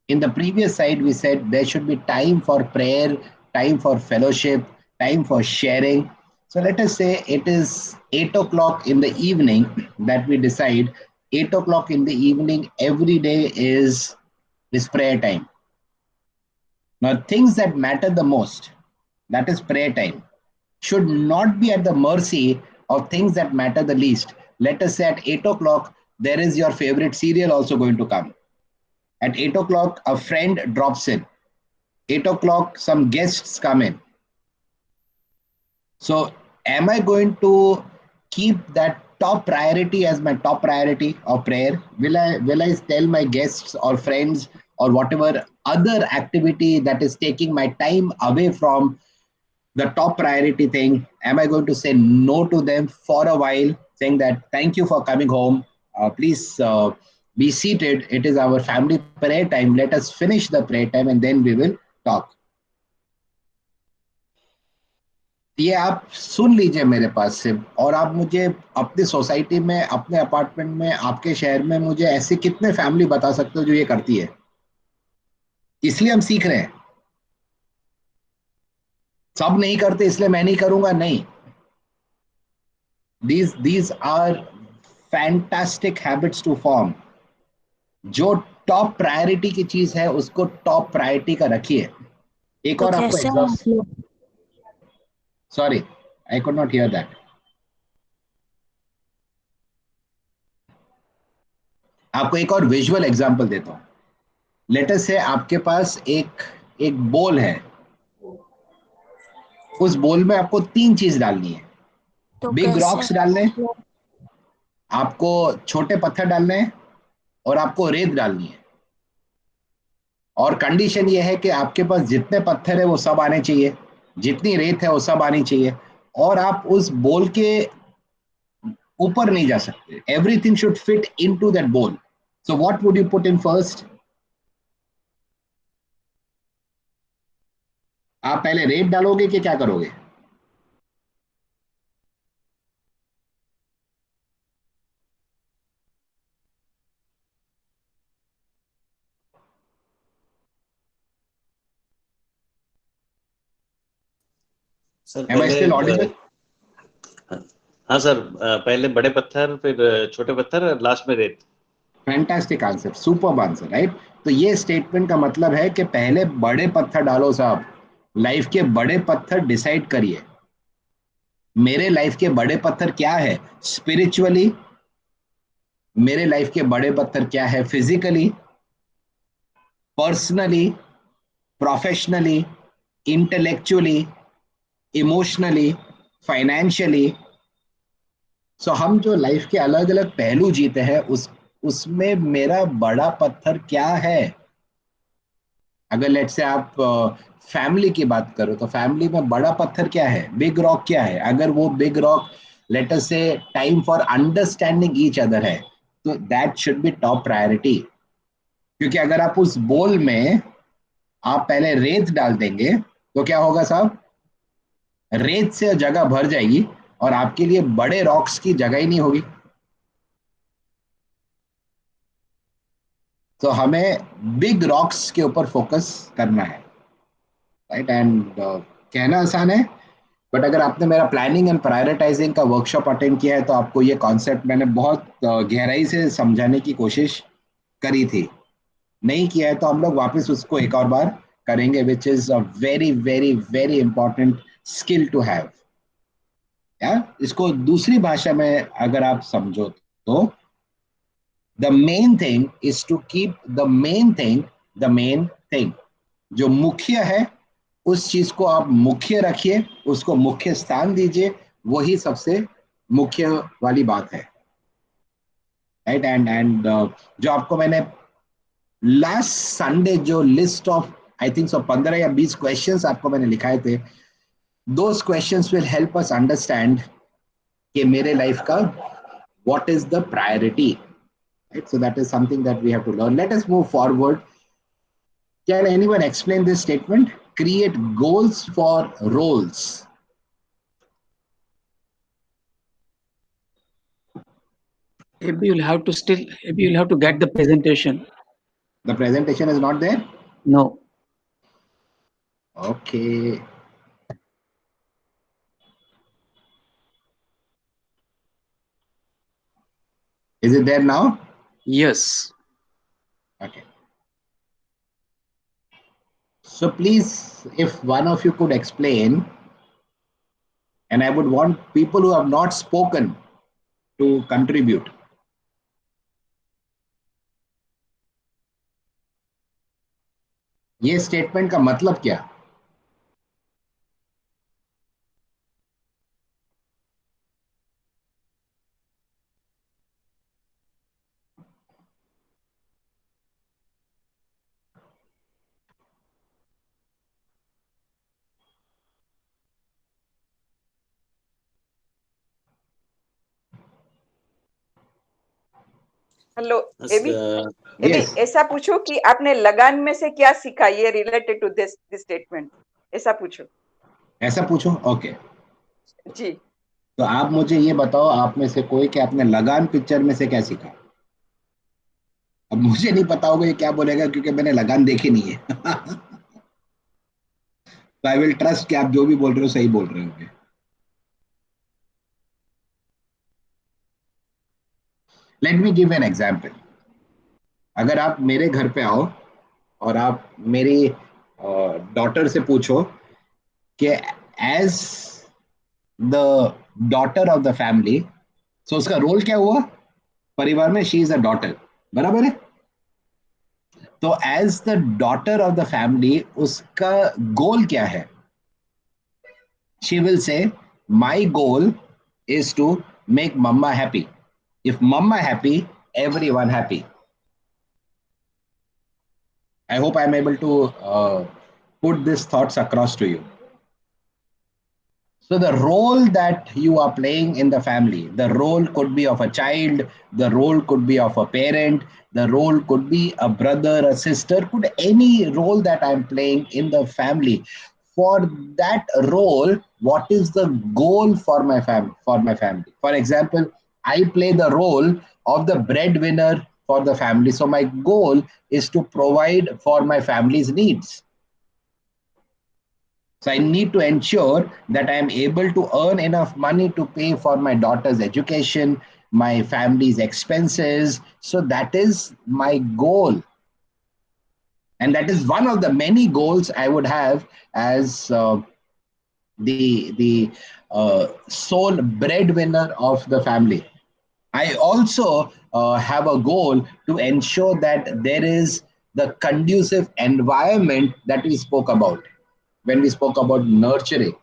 in the previous side, we said there should be time for prayer, time for fellowship, time for sharing. So let us say it is 8 o'clock in the evening that we decide 8 o'clock in the evening every day is prayer time. Now, things that matter the most, that is prayer time, should not be at the mercy of things that matter the least. Let us say at 8 o'clock, there is your favorite serial also going to come. At 8 o'clock, a friend drops in. 8 o'clock, some guests come in. So, am I going to keep that top priority as my top priority of prayer? Will I tell my guests or friends or whatever other activity that is taking my time away from the top priority thing? Am I going to say no to them for a while, saying that thank you for coming home? Please be seated. It is our family prayer time. Let us finish the prayer time and then we will talk. ये आप सुन लीजिए मेरे पास से, और आप मुझे अपनी society में, अपने अपार्टमेंट में, आपके शहर में मुझे ऐसे कितने फैमिली बता सकते हो जो ये करती है? इसलिए हम सीख रहे हैं, सब नहीं करते इसलिए मैं नहीं करूंगा, नहीं. These are fantastic habits to form. जो टॉप प्रायोरिटी की चीज है उसको टॉप प्रायोरिटी का रखिए. एक तो और आपको कैसे एग्जॉस्ट, आप लोग sorry, I could not here that. आपको एक और विजुअल एग्जांपल देता हूं. लेट अस से आपके पास एक एक बोल है. उस बोल में आपको 3 चीज डालनी है. तो बिग कैसे रॉक्स डालने, आप लोग आपको छोटे पत्थर डालने हैं, और आपको रेत डालनी है. और कंडीशन ये है कि आपके पास जितने पत्थर है वो सब आने चाहिए, जितनी रेत है वो सब आनी चाहिए, और आप उस बोल के ऊपर नहीं जा सकते. Everything should fit into that bowl. So what would you put in first? आप पहले रेत डालोगे कि क्या करोगे? सर एम आई पहले स्टिल ऑडिबल? हाँ सर, पहले बड़े पत्थर, फिर छोटे पत्थर, और लास्ट में रेत. Fantastic answer, super answer, right? तो ये स्टेटमेंट का मतलब है कि पहले बड़े पत्थर डालो साहब. लाइफ के बड़े पत्थर डिसाइड करिए. मेरे लाइफ के बड़े पत्थर क्या है स्पिरिचुअली, मेरे लाइफ के बड़े पत्थर क्या है physically, personally, professionally, intellectually, emotionally, financially. So हम जो लाइफ के अलग अलग पहलू जीते हैं उसमें मेरा बड़ा पत्थर क्या है? अगर लेट से आप फैमिली की बात करो तो फैमिली में बड़ा पत्थर क्या है, बिग रॉक क्या है? अगर वो बिग रॉक लेट अस से time for understanding each other है, तो that should be top priority. क्योंकि अगर आप उस बोल में आप पहले रेत डाल देंगे तो क्या होगा साहब? रेत से जगह भर जाएगी और आपके लिए बड़े रॉक्स की जगह ही नहीं होगी. तो हमें बिग रॉक्स के ऊपर फोकस करना है, राइट? एंड कहना आसान है, बट अगर आपने मेरा प्लानिंग एंड प्रायोरिटाइजिंग का वर्कशॉप अटेंड किया है तो आपको ये कॉन्सेप्ट मैंने बहुत गहराई से समझाने की कोशिश करी थी. नहीं किया है तो हम लोग वापस उसको एक और बार करेंगे, which is a very very very important skill to have. या इसको दूसरी भाषा में अगर आप समझो तो the main thing is to keep the main thing the main thing. जो मुख्य है उस चीज को आप मुख्य रखिए, उसको मुख्य स्थान दीजिए, वही सबसे मुख्य वाली बात है. राइट. एंड जो आपको मैंने लास्ट संडे जो list of I think so 15 या 20 क्वेश्चंस आपको मैंने लिखाए थे, those questions will help us understand कि मेरे लाइफ का what is the priority, right? So that is something that we have to learn. Let us move forward. Can anyone explain this statement? Create goals for roles. Maybe you'll have to get the presentation. The presentation is not there? No. Okay. Is it there now? Yes. Okay. So please, if one of you could explain, and I would want people who have not spoken to contribute. ये statement का मतलब क्या? Hello AB, AB Yes. ऐसा पूछो कि आपने लगान में से क्या सीखा, ये रिलेटेड टू दिस स्टेटमेंट, ऐसा पूछो. ऐसा पूछो. ओके. जी. तो आप मुझे ये बताओ, आप में से कोई कि आपने लगान पिक्चर में से क्या सीखा? अब मुझे नहीं पता होगा ये क्या बोलेगा क्योंकि मैंने लगान देखी नहीं है. तो आई विल ट्रस्ट कि आप जो भी बोल रहे हो सही बोल रहे होंगे. Let me give an example. अगर आप मेरे घर पे आओ और आप मेरी डॉटर से पूछो कि as the daughter of the family, so उसका रोल क्या हुआ परिवार में? शी इज अ डॉटर, बराबर है? तो as the daughter of the family उसका गोल क्या है? She will say, my goal is to make mama happy. If mama happy, everyone happy. I hope I'm able to put these thoughts across to you. So the role that you are playing in the family, the role could be of a child, the role could be of a parent, the role could be a brother, a sister, could any role that I'm playing in the family. For that role, what is the goal for my family? For my family, for example, I play the role of the breadwinner for the family. So my goal is to provide for my family's needs. So I need to ensure that I am able to earn enough money to pay for my daughter's education, my family's expenses. So that is my goal. And that is one of the many goals I would have as the sole breadwinner of the family. I also have a goal to ensure that there is the conducive environment that we spoke about when we spoke about nurturing.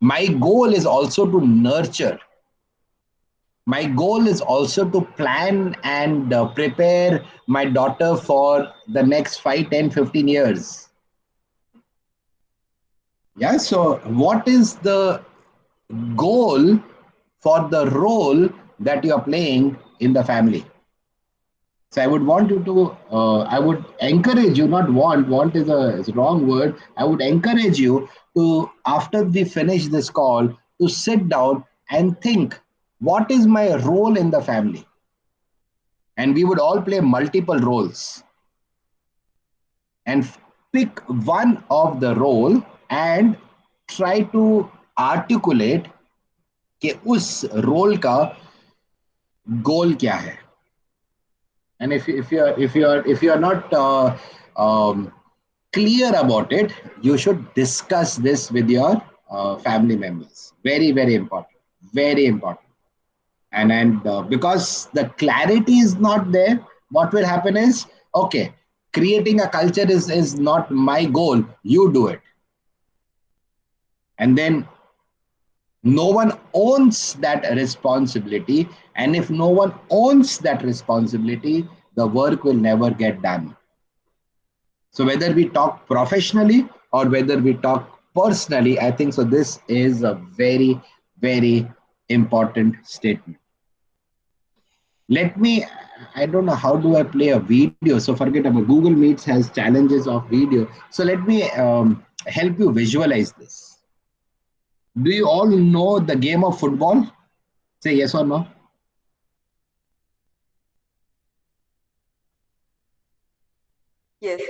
My goal is also to nurture. My goal is also to plan and prepare my daughter for the next 5, 10, 15 years. Yeah, so what is the goal for the role that you are playing in the family? So I would want you to, I would encourage you, not want is a wrong word. I would encourage you to, after we finish this call, to sit down and think, what is my role in the family? And we would all play multiple roles. And pick one of the role and try to articulate कि उस role का गोल क्या है. And if you are not clear about it, you should discuss this with your family members. Very, very important. Very important. And because the clarity is not there, what will happen is, okay, creating a culture is not my goal. You do it. And then No one owns that responsibility. And if no one owns that responsibility, the work will never get done. So whether we talk professionally or whether we talk personally, I think so this is a very, very important statement. Let me, I don't know how do I play a video. So forget about Google Meets has challenges of video. So let me help you visualize this. Do you all know the game of football? Say yes or no. Yes.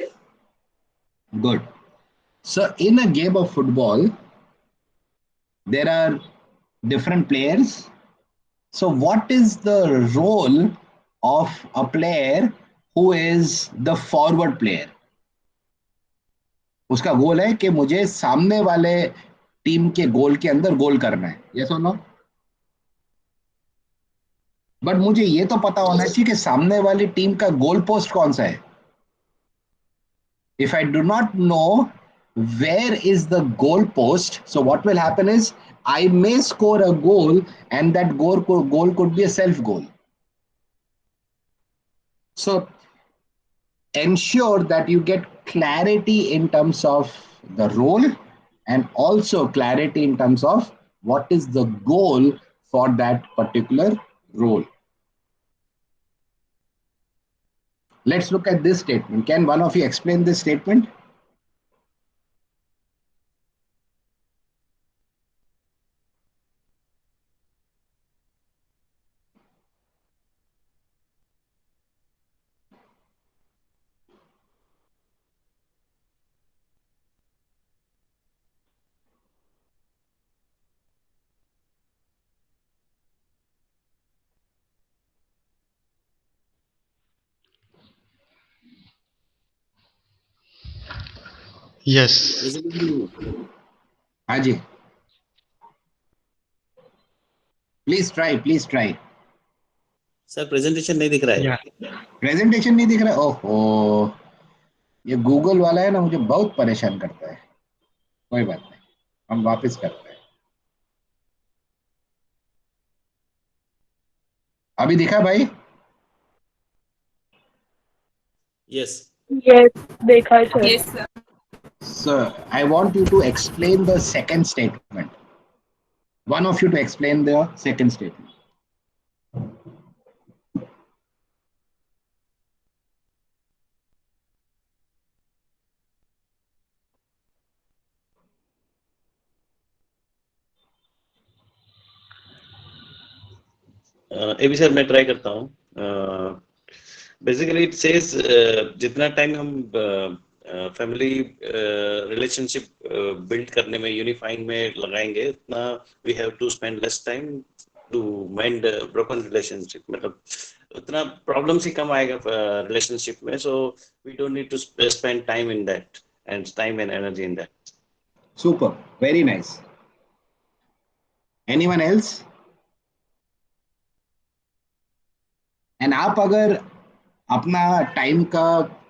Good. So in a game of football, there are different players. So what is the role of a player who is the forward player? उसका गोल है कि मुझे सामने वाले team के गोल के अंदर गोल करना है. Yes or no. बट मुझे ये तो पता होना चाहिए कि सामने वाली टीम का गोल पोस्ट कौन सा है. If I do not know where is the goal post, so what will happen is I may score a goal and that goal could be a self goal. So ensure that you get clarity in terms of the role and also clarity in terms of what is the goal for that particular role. Let's look at this statement. Can one of you explain this statement? Yes. Haji. Please try, please try. Sir presentation नहीं दिख रहा है. Yeah. Presentation नहीं दिख रहा है. ओहो, ये गूगल वाला है ना, मुझे बहुत परेशान करता है. कोई बात नहीं, हम वापस करते हैं. अभी दिखा भाई? यस. Yes, देखा है sir. Yes, sir. Sir, I want you to explain the second statement. One of you to explain the second statement. AB sir मैं ट्राई करता हूँ. बेसिकली इट सेज जितना टाइम हम फैमिली रिलेशनशिप बिल्ड करने में unifying में लगाएंगे उतना we have to spend less time to mind broken relationship. मतलब उतना प्रॉब्लम्स ही कम आएगा रिलेशनशिप में. So we don't need to spend time in that and time and energy in that. Super, very nice. Anyone else? And आप अगर अपना time का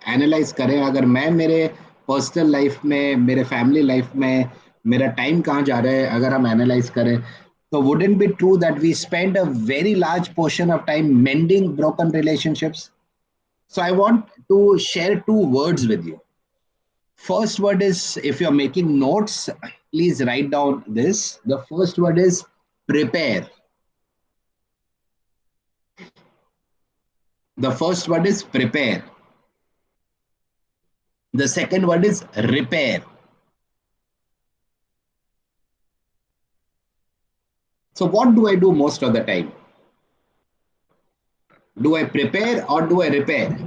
एनालाइज करें, अगर मैं मेरे पर्सनल लाइफ में, मेरे फैमिली लाइफ में मेरा टाइम कहाँ जा रहा है, अगर हम एनालाइज करें, तो wouldn't be true that we spend a very large portion of time mending broken relationships? So I want to share two words with you. First word is, if you're making notes, please write down this. The first word is prepare. The first word is prepare. The second word is repair. So what do I do most of the time? Do I prepare or do I repair?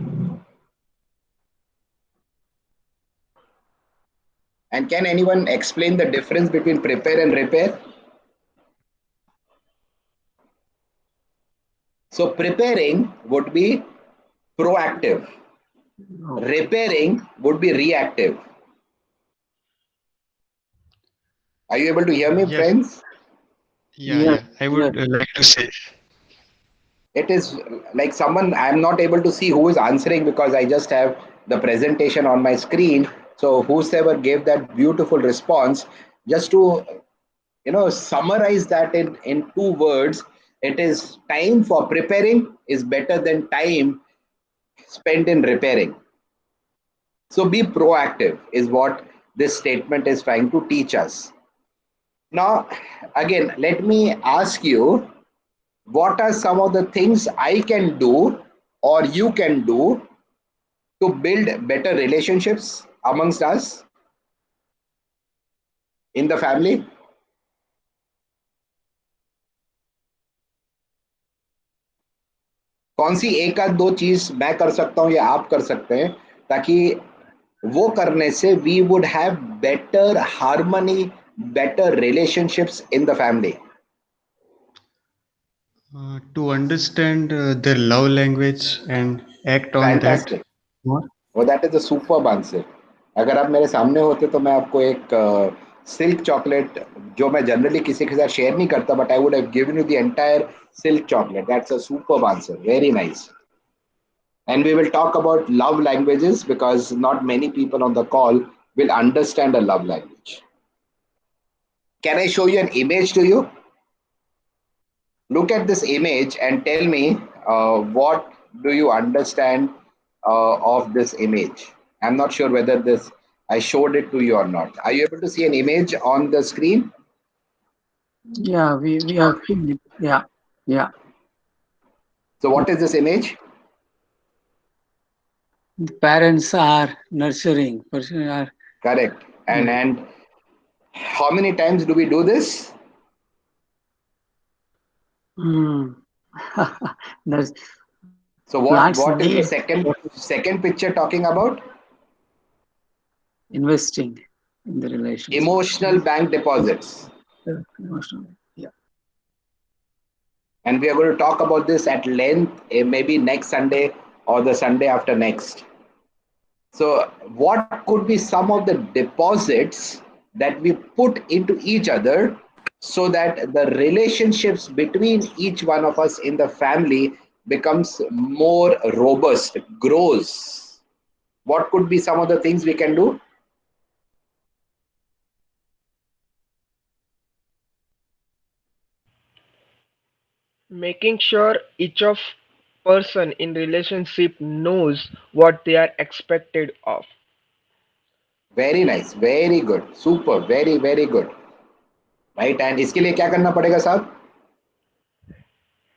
And can anyone explain the difference between prepare and repair? So preparing would be proactive. Repairing would be reactive. Are you able to hear me, Yes. friends? Yeah. I would like to say. It is like someone, I'm not able to see who is answering because I just have the presentation on my screen. So whosoever gave that beautiful response, just to summarize that in 2 words, it is time for preparing is better than time spent in repairing. So be proactive is what this statement is trying to teach us. Now, again, let me ask you, what are some of the things I can do or you can do to build better relationships amongst us in the family? कौन सी एक आध दो चीज मैं कर सकता हूं या आप कर सकते हैं ताकि वो करने से we would have better harmony, better relationships in the family? To understand their love language and act on that Fantastic. more. Well, that is a superb answer. अगर आप मेरे सामने होते तो मैं आपको एक सिल्क चॉकलेट, जो मैं जनरली किसी के साथ शेयर नहीं करता, but I would have given you the entire silk chocolate. That's a superb answer. Very nice. And we will talk about love languages because not many people on the call will understand a love language. Can I show you an image to you? Look at this image and tell me what do you understand of this image. I'm not sure whether this I showed it to you or not. Are you able to see an image on the screen? Yeah, we have seen it. Yeah, yeah. So what is this image? The parents are nurturing. Are Correct. And how many times do we do this? Hmm. There's So plants what is the need second picture talking about? investing in the relationship. Emotional bank deposits. Emotional. Yeah. And we are going to talk about this at length, maybe next Sunday or the Sunday after next. So what could be some of the deposits that we put into each other so that the relationships between each one of us in the family becomes more robust, grows? What could be some of the things we can do? Making sure each of person in relationship knows what they are expected of. Very nice, very good, super, very very good. Right. And इसके लिए क्या करना पड़ेगा साहब?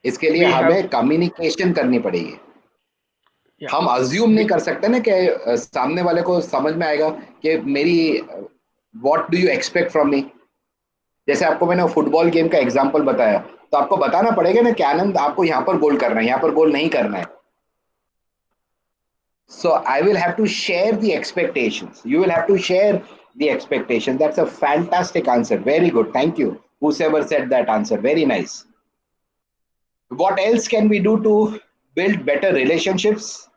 इसके लिए We have हमें communication करनी पड़ेगी. yeah. हम अज्यूम नहीं कर सकते ना कि सामने वाले को समझ में आएगा कि मेरी what do you expect from me. जैसे आपको मैंने फुटबॉल गेम का एग्जांपल बताया, तो आपको बताना पड़ेगा ना कि आनंद आपको यहाँ पर गोल करना है, यहाँ पर गोल नहीं करना है. So I will have to share the expectations. You will have to share the expectations. That's a fantastic answer. Very good. Thank you. Whoever said that answer. Very nice. What else can we do to build better relationships?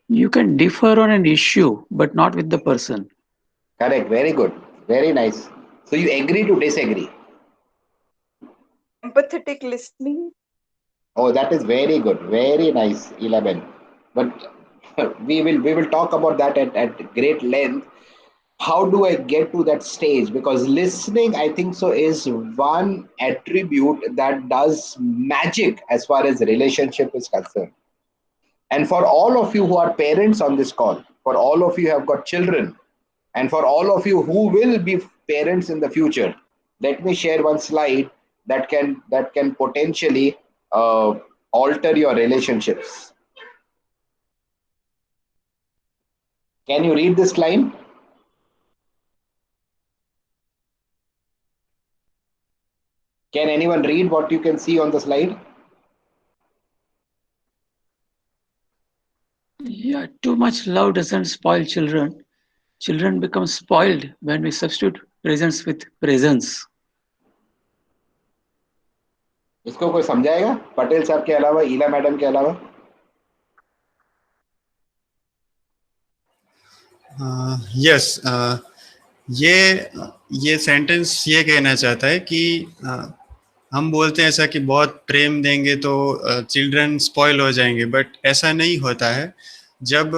You can differ on an issue, but not with the person. Correct. Very good. Very nice. So you agree to disagree. Empathetic listening. Oh, that is very good. Very nice, 11. But we will talk about that at great length. How do I get to that stage? Because listening, I think so, is one attribute that does magic as far as relationship is concerned. And for all of you who are parents on this call, for all of you who have got children, and for all of you who will be parents in the future, let me share one slide that can potentially alter your relationships. Can you read this line? Can anyone read what you can see on the slide? Yeah, too much love doesn't spoil children. Children become spoiled when we substitute presence with presence. इसको कोई समझाएगा पटेल साहब के अलावा, ईला madam के अलावा? Yes, ये sentence ये कहना चाहता है कि हम बोलते हैं ऐसा कि बहुत प्रेम देंगे तो चिल्ड्रन स्पॉइल हो जाएंगे, बट ऐसा नहीं होता है। जब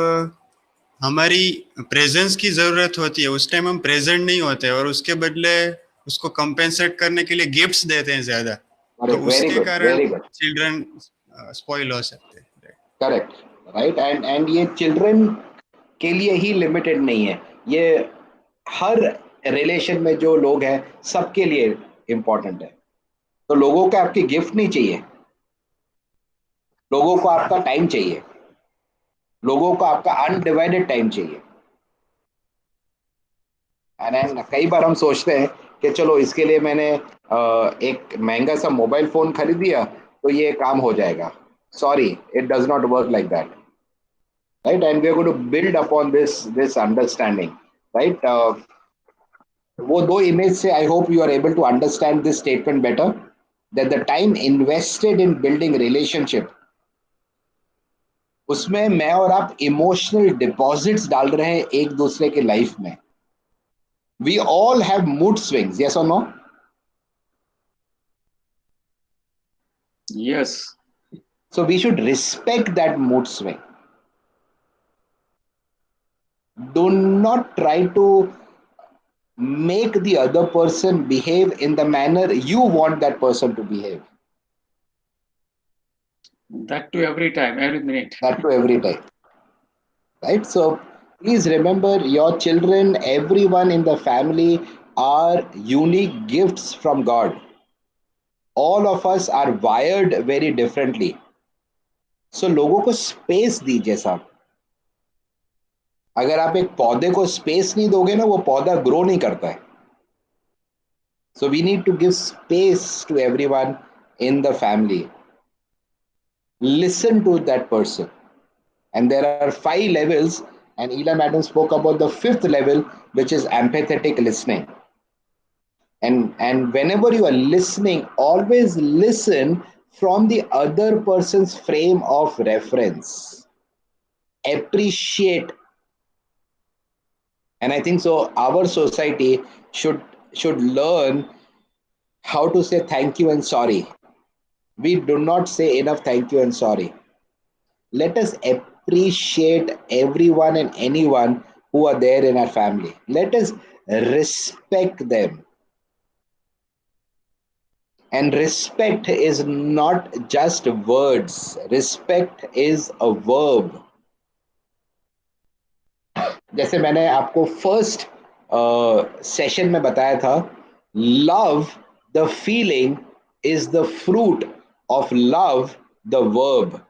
हमारी प्रेजेंस की ज़रूरत होती है उस टाइम हम प्रेजेंट नहीं होते और उसके बदले उसको कंपेंसेट करने के लिए गिफ्ट्स देते हैं ज़्यादा, तो करेक्ट, वेरी उसके गुड, कारण वेरी गुड, चिल्ड्रन स्पॉइल हो सकते हैं। Correct, right. एंड ये चिल्ड्रन के लिए ही लिमिटेड नहीं है, ये हर रिलेशन में जो लोग हैं सबके लिए इम्पोर्टेंट है। तो लोगों को आपकी गिफ्ट नहीं चाहिए, लोगों को आपका टाइम चाहिए, लोगों को आपका अनडिवाइडेड टाइम चाहिए। एंड कई बार हम सोचते हैं कि चलो इसके लिए मैंने एक महंगा सा मोबाइल फोन खरीद दिया तो ये काम हो जाएगा। Sorry, it does not work like that, right? And we are going to build upon this understanding, right? वो दो इमेज से I hope you are able to understand this statement better, that the time invested in building relationship, उसमें मैं और आप emotional deposits डाल रहे हैं एक दूसरे के लाइफ में। We all have mood swings, yes or no? Yes. So we should respect that mood swing. Do not try to make the other person behave in the manner you want that person to behave. That too every time, every minute. That too every time. Right? So please remember, your children, everyone in the family are unique gifts from God. All of us are wired very differently. So लोगों को space दीजिए साहब। अगर आप एक पौधे को space नहीं दोगे ना, वो पौधा ग्रो नहीं करता है। So we need to give space to everyone in the family. Listen to that person. And there are 5 levels, and Ela Madam spoke about the 5th level, which is empathetic listening. And whenever you are listening, always listen from the other person's frame of reference. Appreciate. And I think so our society should learn how to say thank you and sorry. We do not say enough thank you and sorry. Let us appreciate everyone and anyone who are there in our family. Let us respect them. And respect is not just words, respect is a verb. जैसे मैंने आपको first session में बताया था, love the feeling is the fruit of love the verb.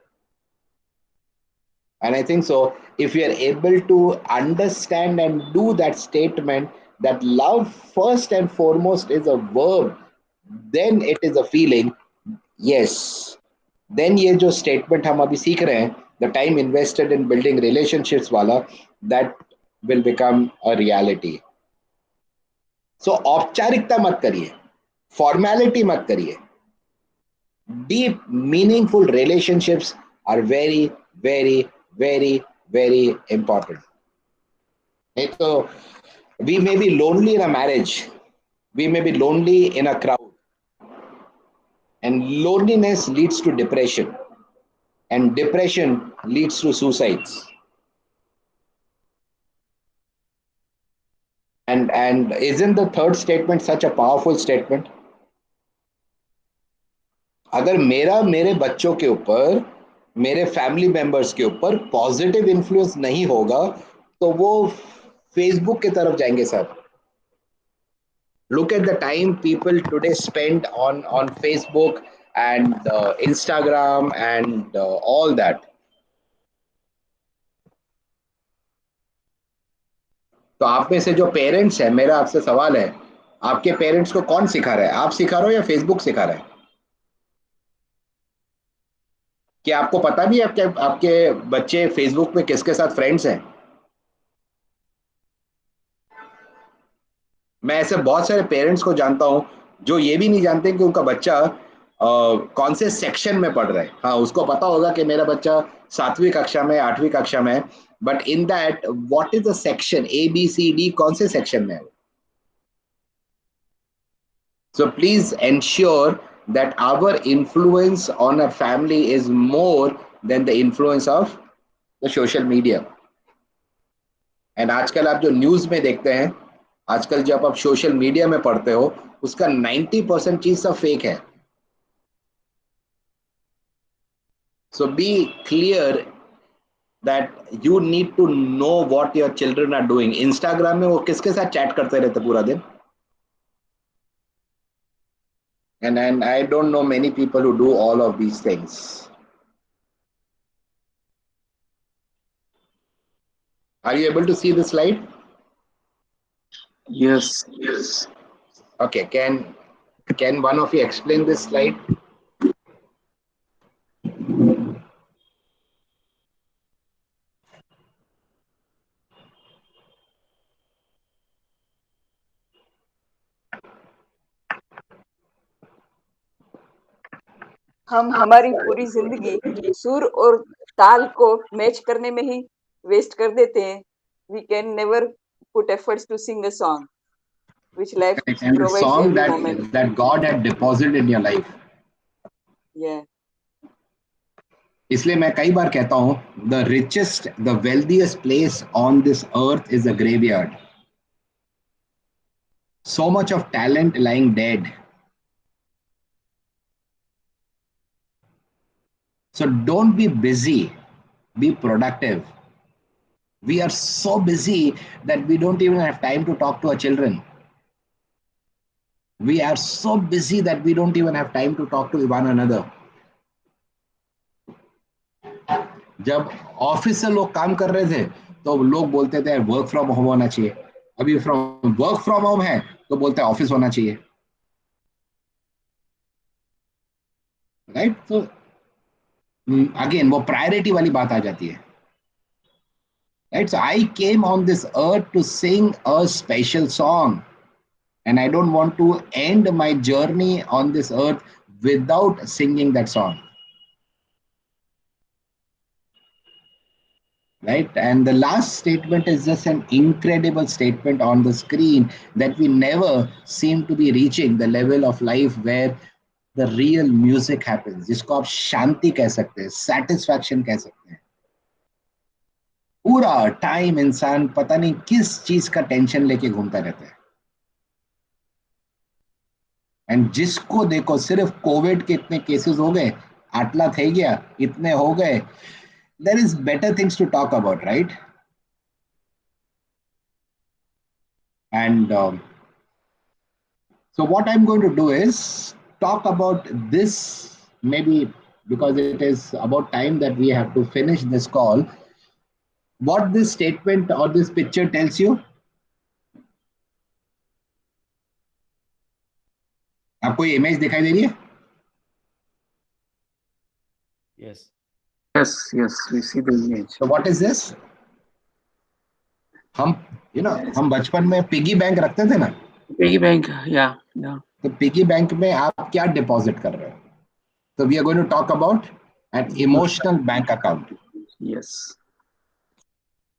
And I think so, if we are able to understand and do that statement, that love first and foremost is a verb, then it is a feeling. Yes, then ये जो statement हम अभी सीख रहे हैं, the time invested in building relationships वाला, that will become a reality. So औपचारिकता मत करिए, formality मत करिए. Deep, meaningful relationships are very, very, very, very important. So we may be lonely in a marriage, we may be lonely in a crowd, and loneliness leads to depression, and depression leads to suicides. And isn't the third statement such a powerful statement? अगर मेरे बच्चों के ऊपर, मेरे family members के ऊपर positive influence नहीं होगा तो वो फेसबुक की तरफ जाएंगे sir. Look at the time people today spend on Facebook and Instagram and all that. तो आप में से जो पेरेंट्स हैं, मेरा आपसे सवाल है, आपके पेरेंट्स को कौन सिखा रहा है? आप सिखा रहे हो या फेसबुक सिखा रहा है? क्या आपको पता भी है आपके बच्चे फेसबुक पे किसके साथ फ्रेंड्स हैं? मैं ऐसे बहुत सारे पेरेंट्स को जानता हूं जो ये भी नहीं जानते कि उनका बच्चा कौन से सेक्शन में पढ़ रहा है. हाँ, उसको पता होगा कि मेरा बच्चा 7वीं कक्षा में, 8वीं कक्षा में है, but in that what is the section, ABCD, कौन से सेक्शन में है? So please ensure that our influence on our family is more than the influence of the social media. And आजकल आप जो न्यूज में देखते हैं, आजकल जब आप सोशल मीडिया में पढ़ते हो, उसका 90% चीज सब फेक है. So be clear that you need to know what your children are doing. Instagram में वो किसके साथ चैट करते रहते पूरा दिन? And I don't know many people who do all of these things. Are you able to see the slide? Yes. Okay, can one of you explain this slide? हम हमारी पूरी जिंदगी सुर और ताल को मैच करने में ही वेस्ट कर देते हैं. We can never put efforts to sing a song which life And the provides song every moment. that God had deposited in your life. Yeah. इसलिए मैं कई बार कहता हूं, the richest, the wealthiest place on this earth is a graveyard. So much of talent lying dead. So don't be busy, be productive. We are so busy that we don't even have time to talk to our children. We are so busy that we don't even have time to talk to one another. जब office से लोग काम कर रहे थे तो लोग बोलते थे वर्क फ्रॉम होम होना चाहिए. अभी फ्रॉम वर्क फ्रॉम होम है तो बोलते हैं ऑफिस होना चाहिए. राइट? तो अगेन वो प्रायोरिटी वाली बात आ जाती है. Right? So I came on this earth to sing a special song. And I don't want to end my journey on this earth without singing that song. Right? And the last statement is just an incredible statement on the screen that we never seem to be reaching the level of life where the real music happens. जिसको आप शांति कह सकते हैं, satisfaction कह सकते हैं. पूरा time इंसान पता नहीं किस चीज का टेंशन लेके घूमता रहता है. एंड जिसको देखो सिर्फ कोविड के इतने केसेस हो गए, आटला थे गया, इतने हो गए. There is better things to talk about, right? And so what I'm going to do is talk about this, maybe because it is about time that we have to finish this call. What this statement or this picture tells you? आपको ये image दिखाई दे रही है? Yes. Yes, we see the image. So what is this? हम हम बचपन में piggy bank रखते थे ना. Piggy bank, yeah. तो पिगी बैंक में आप क्या डिपॉजिट कर रहे हो? So we are going to talk about an emotional bank account. Yes.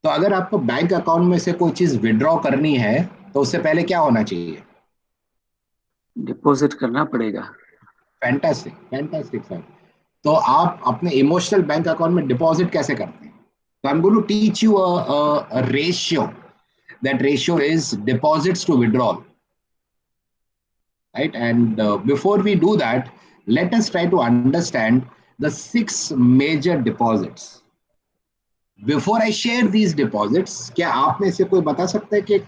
तो अगर आपको बैंक अकाउंट में से कोई चीज विड्रॉ करनी है तो उससे पहले क्या होना चाहिए? डिपॉजिट करना पड़ेगा. Fantastic sir. तो आप अपने इमोशनल बैंक अकाउंट में डिपॉजिट कैसे करते हैं? तो I am going to teach you a ratio. That ratio is deposits to withdrawal. Right? And before we do that, let us try to understand the 6 major deposits. Before I share these deposits, क्या आप में से कोई बता सकते हैं कि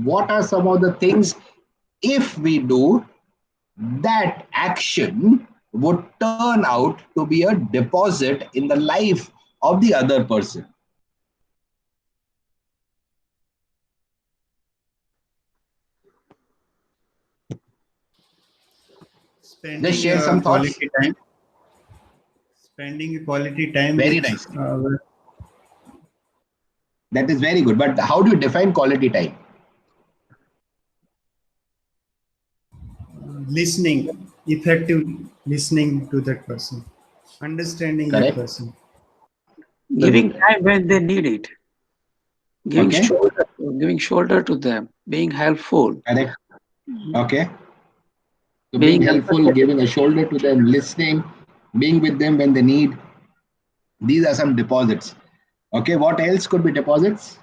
what are some of the things if we do that action would turn out to be a deposit in the life of the other person? Spending Just share some thoughts. quality time. Spending quality time. Very with, nice. That is very good. But how do you define quality time? Listening, effective listening to that person, understanding Correct. that person. Giving time when they need it. Giving Okay. shoulder to them. Being helpful. Correct. Okay. So being Being helpful, giving a shoulder to them, listening, being with them when they need. These are some deposits. Okay, what else could be deposits?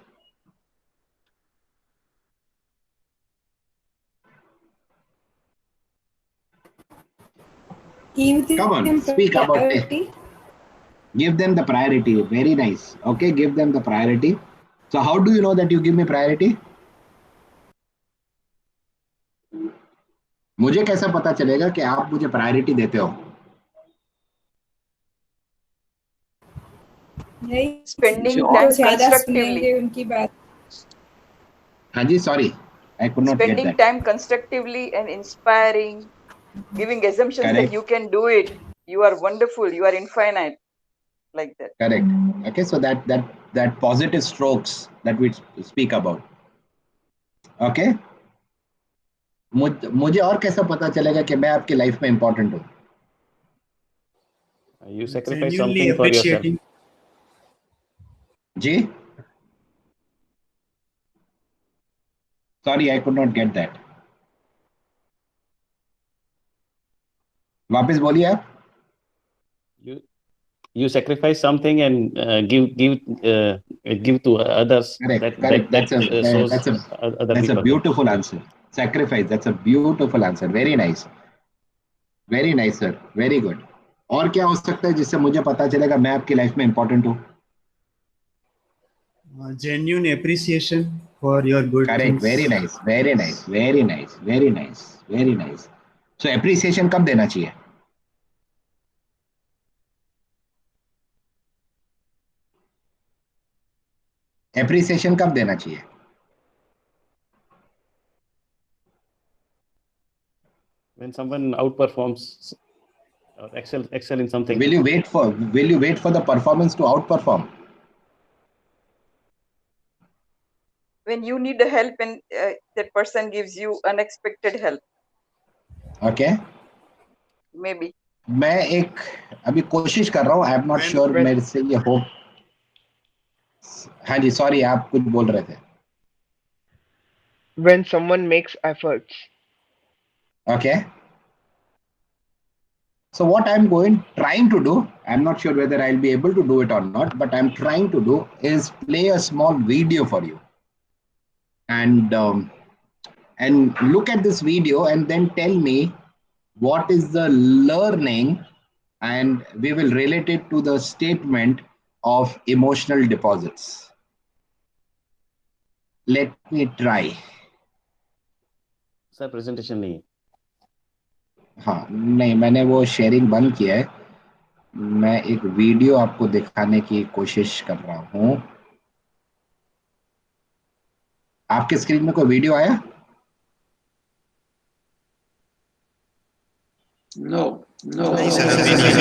Give Come on, them speak about it. priority. Give them the priority. Very nice. Okay, give them the priority. So how do you know that you give me priority? मुझे कैसा पता चलेगा कि आप मुझे priority देते हो? नहीं Spending उनको time ज्यादा constructively. सुनेंगे उनकी बात. हाँ जी, sorry, I could not get Spending that. time constructively and inspiring, giving assumptions that Correct. you can do it, you are wonderful, you are infinite, like that. Correct. Okay, so that positive strokes that we speak about. Okay. मुझे और कैसा पता चलेगा कि मैं आपकी life में important हूँ? You sacrifice Genuinely something for yourself. appreciating. Ji? Sorry, I could not get that. वापस बोलिए आप. You sacrifice something and give to others. Correct. That shows That's other a people. beautiful answer. Sacrifice. That's a beautiful answer. Very nice. Very nice, sir. Very good. और क्या हो सकता है जिससे मुझे पता चलेगा मैं आपकी लाइफ में इंपॉर्टेंट हूँ? Genuine appreciation for your good Correct. things. Very nice. Very nice. Very nice. Very nice. Very nice. So appreciation कब देना चाहिए? Appreciation कब देना चाहिए? When someone outperforms or excel in something. Will you wait for the performance to outperform? When you need the help and that person gives you unexpected help, Okay. maybe. मैं एक अभी कोशिश कर रहा हूँ. आई एम नॉट श्योर मेरे से ये हो. हाँ जी, सॉरी, आप कुछ बोल रहे थे. When someone makes efforts. Okay. So what trying to do, I'm not sure whether I'll be able to do it or not, but I'm trying to do is play a small video for you, and look at this video and then tell me what is the learning, and we will relate it to the statement of emotional deposits. Let me try. Sir, presentation नहीं. हाँ, नहीं, मैंने वो sharing बंद किया है. मैं एक वीडियो आपको दिखाने की कोशिश कर रहा हूँ. आपके स्क्रीन में कोई वीडियो आया? No. नहीं सर, अभी नहीं.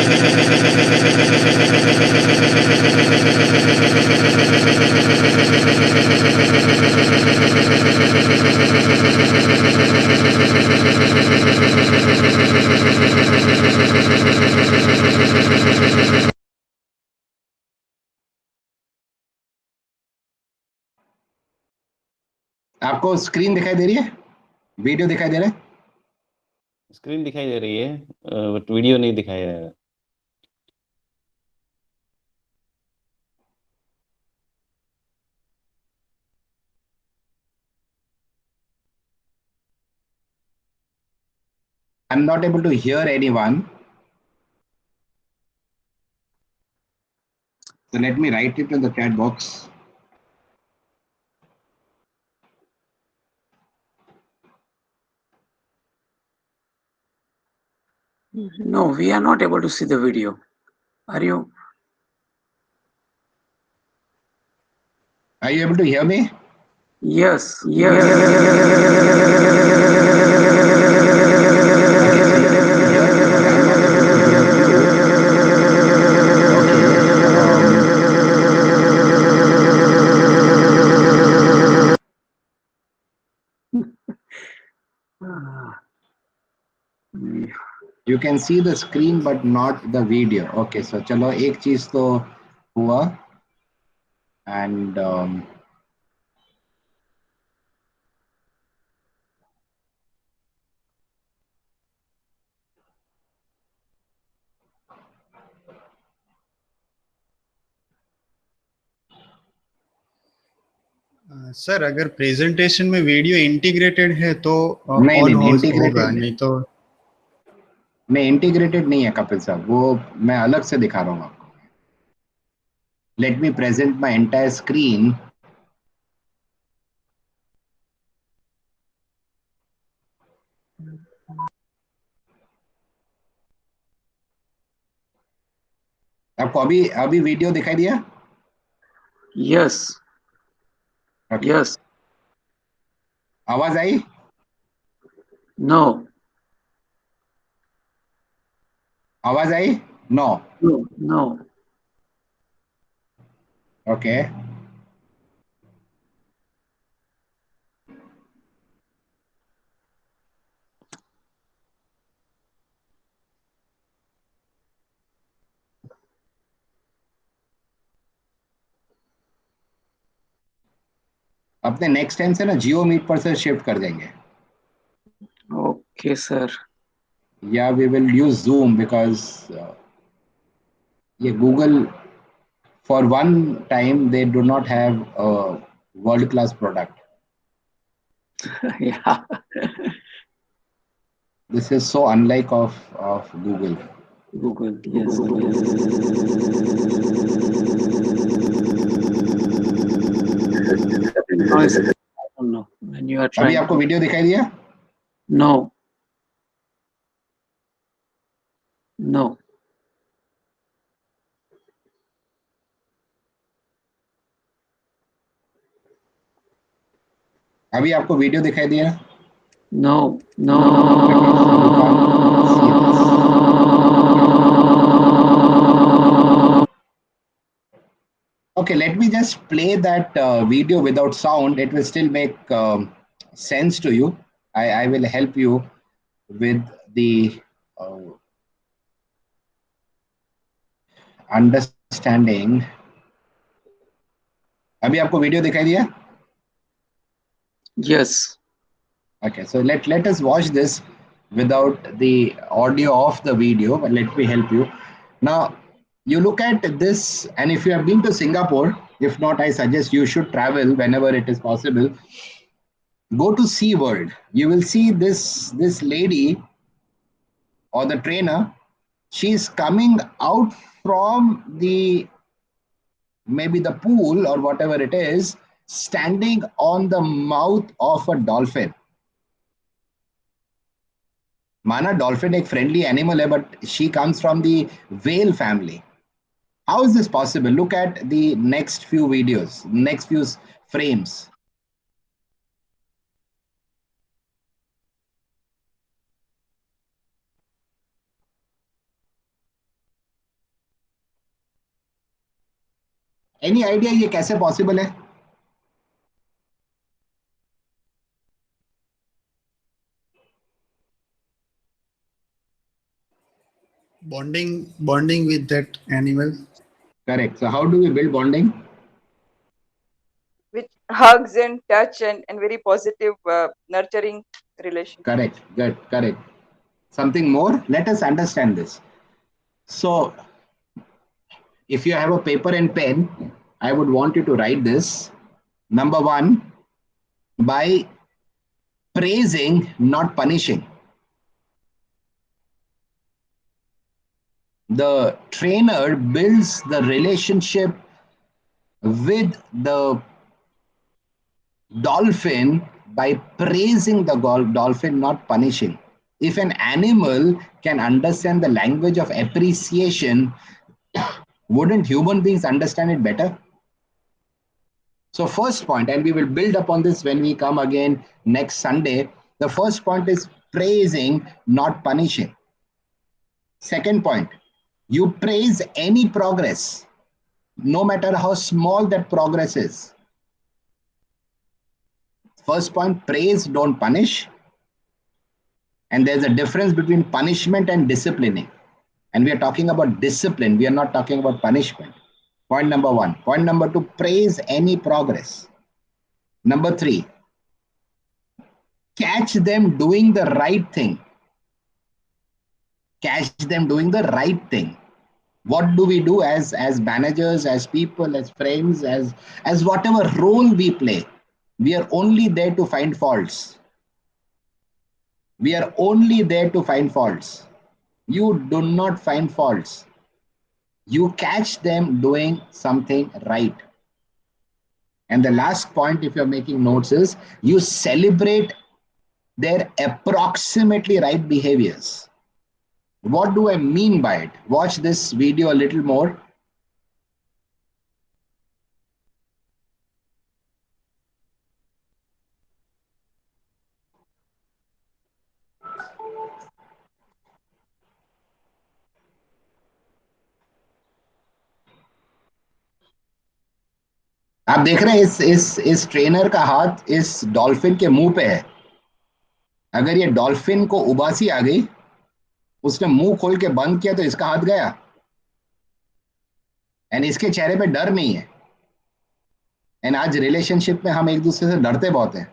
आपको स्क्रीन दिखाई दे रही है? वीडियो दिखाई दे रहा है? स्क्रीन दिखाई दे रही है, बट वीडियो नहीं दिखाई दे रहा है. I'm not able to hear anyone. So let me write it in the chat box. No, we are not able to see the video. Are you? Are you able to hear me? Yes. You can see the screen but not the video. Okay, so चलो एक चीज तो हुआ, and sir अगर presentation में video integrated है तो नहीं ऑन नहीं होगा, इंटीग्रेटेड नहीं तो नहीं, इंटीग्रेटेड नहीं है कपिल साहब, वो मैं अलग से दिखा रहा हूँ आपको. Let me present my entire screen. आपको अभी अभी वीडियो दिखाई दिया? Yes. Okay. Yes. आवाज आई? No. आवाज आई? नो. No. No. ओके. अपने नेक्स्ट टाइम से ना जियो मीट पर से शिफ्ट कर देंगे. Okay, sir. या we will use Zoom because ये Google for one time they do not have a world class product. Yeah. This is so unlike of Google. Google. Yes. Noise. I don't know when you are अभी trying. आपको video दिखाई दिया? No. No. अभी आपको video दिखाई दिया? No. No. Okay, so you can't see this. Okay, let me just play that video without sound. It will still make sense to you. I will help you with the understanding. अभी आपको video दिखाई दिया? Yes. Okay, so let us watch this without the audio of the video, but let me help you. Now, you look at this, and if you have been to Singapore, if not, I suggest you should travel whenever it is possible. Go to SeaWorld. You will see this lady or the trainer. She's coming out from the maybe the pool or whatever it is, standing on the mouth of a dolphin. माना dolphin एक friendly animal है, but she comes from the whale family. How is this possible? Look at the next few videos, next few frames. Any idea ये कैसे possible है? bonding with that animal. Correct. So how do we build bonding? With hugs and touch and very positive, nurturing relation. Correct. Good. Correct. Something more? Let us understand this. So if you have a paper and pen, I would want you to write this. Number one, by praising, not punishing. The trainer builds the relationship with the dolphin by praising the dolphin, not punishing. If an animal can understand the language of appreciation, wouldn't human beings understand it better? So first point, and we will build upon this when we come again next Sunday. The first point is praising, not punishing. Second point, you praise any progress, no matter how small that progress is. First point, praise, don't punish. And there's a difference between punishment and disciplining. And we are talking about discipline. We are not talking about punishment. Point number one. Point number two, praise any progress. Number three, catch them doing the right thing. Catch them doing the right thing. What do we do as managers, as people, as friends, as whatever role we play? We are only there to find faults. We are only there to find faults. You do not find faults. You catch them doing something right. And the last point, if you're making notes, is you celebrate their approximately right behaviors. What do I mean by it? Watch this video a little more. आप देख रहे हैं इस trainer का हाथ इस dolphin के मुंह पे है. अगर ये डॉल्फिन को उबासी आ गई, उसने मुंह खोल के बंद किया तो इसका हाथ गया. एंड इसके चेहरे पे डर नहीं है. एंड आज रिलेशनशिप में हम एक दूसरे से डरते बहुत हैं.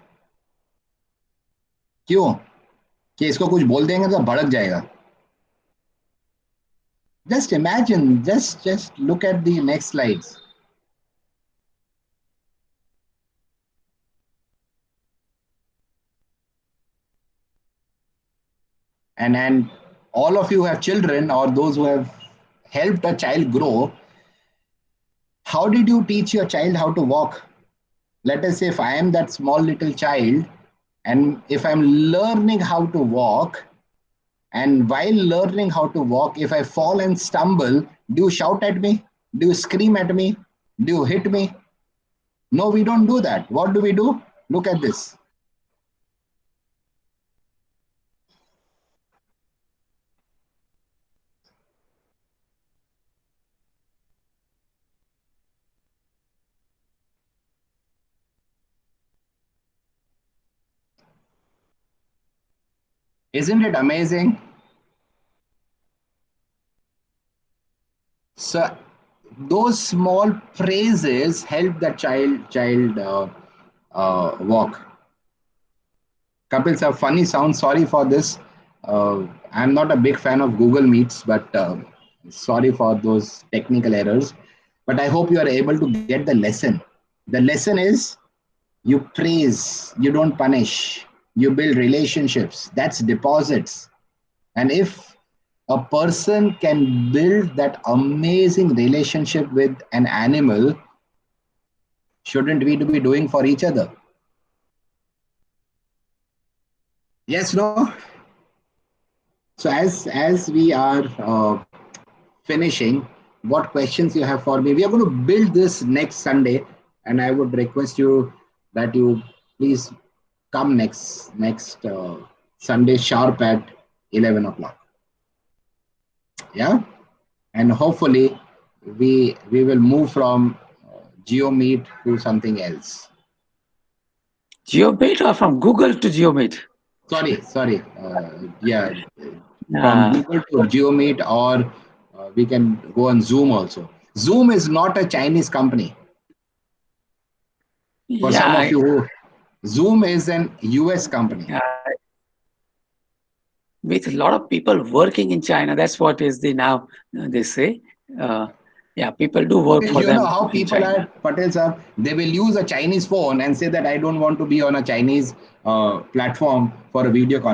क्यों? कि इसको कुछ बोल देंगे तो भड़क जाएगा. Just imagine, just look at the next slides. And all of you have children, or those who have helped a child grow. How did you teach your child how to walk? Let us say if I am that small little child, and if I'm learning how to walk, and while learning how to walk, if I fall and stumble, do you shout at me? Do you scream at me? Do you hit me? No, we don't do that. What do? Look at this. Isn't it amazing? So those small praises help the child walk. Kapil sir, funny sound. Sorry for this. I'm not a big fan of Google Meets, but sorry for those technical errors. But I hope you are able to get the lesson. The lesson is you praise, you don't punish, you build relationships. That's deposits. And if a person can build that amazing relationship with an animal, shouldn't we be doing for each other? Yes, no? So as we are finishing, what questions you have for me? We are going to build this next Sunday, and I would request you that you please come next Sunday sharp at 11 o'clock. Yeah, and hopefully we will move from GeoMeet to something else. GeoMeet or from Google to GeoMeet? Sorry. Yeah, from Google to GeoMeet, or we can go on Zoom also. Zoom is not a Chinese company. For some of you, Zoom is an US company. With a lot of people working in China, that's what is the now they say. People do work for them. You know how people are, Patel sir, they will use a Chinese phone and say that I don't want to be on a Chinese platform for a video conference.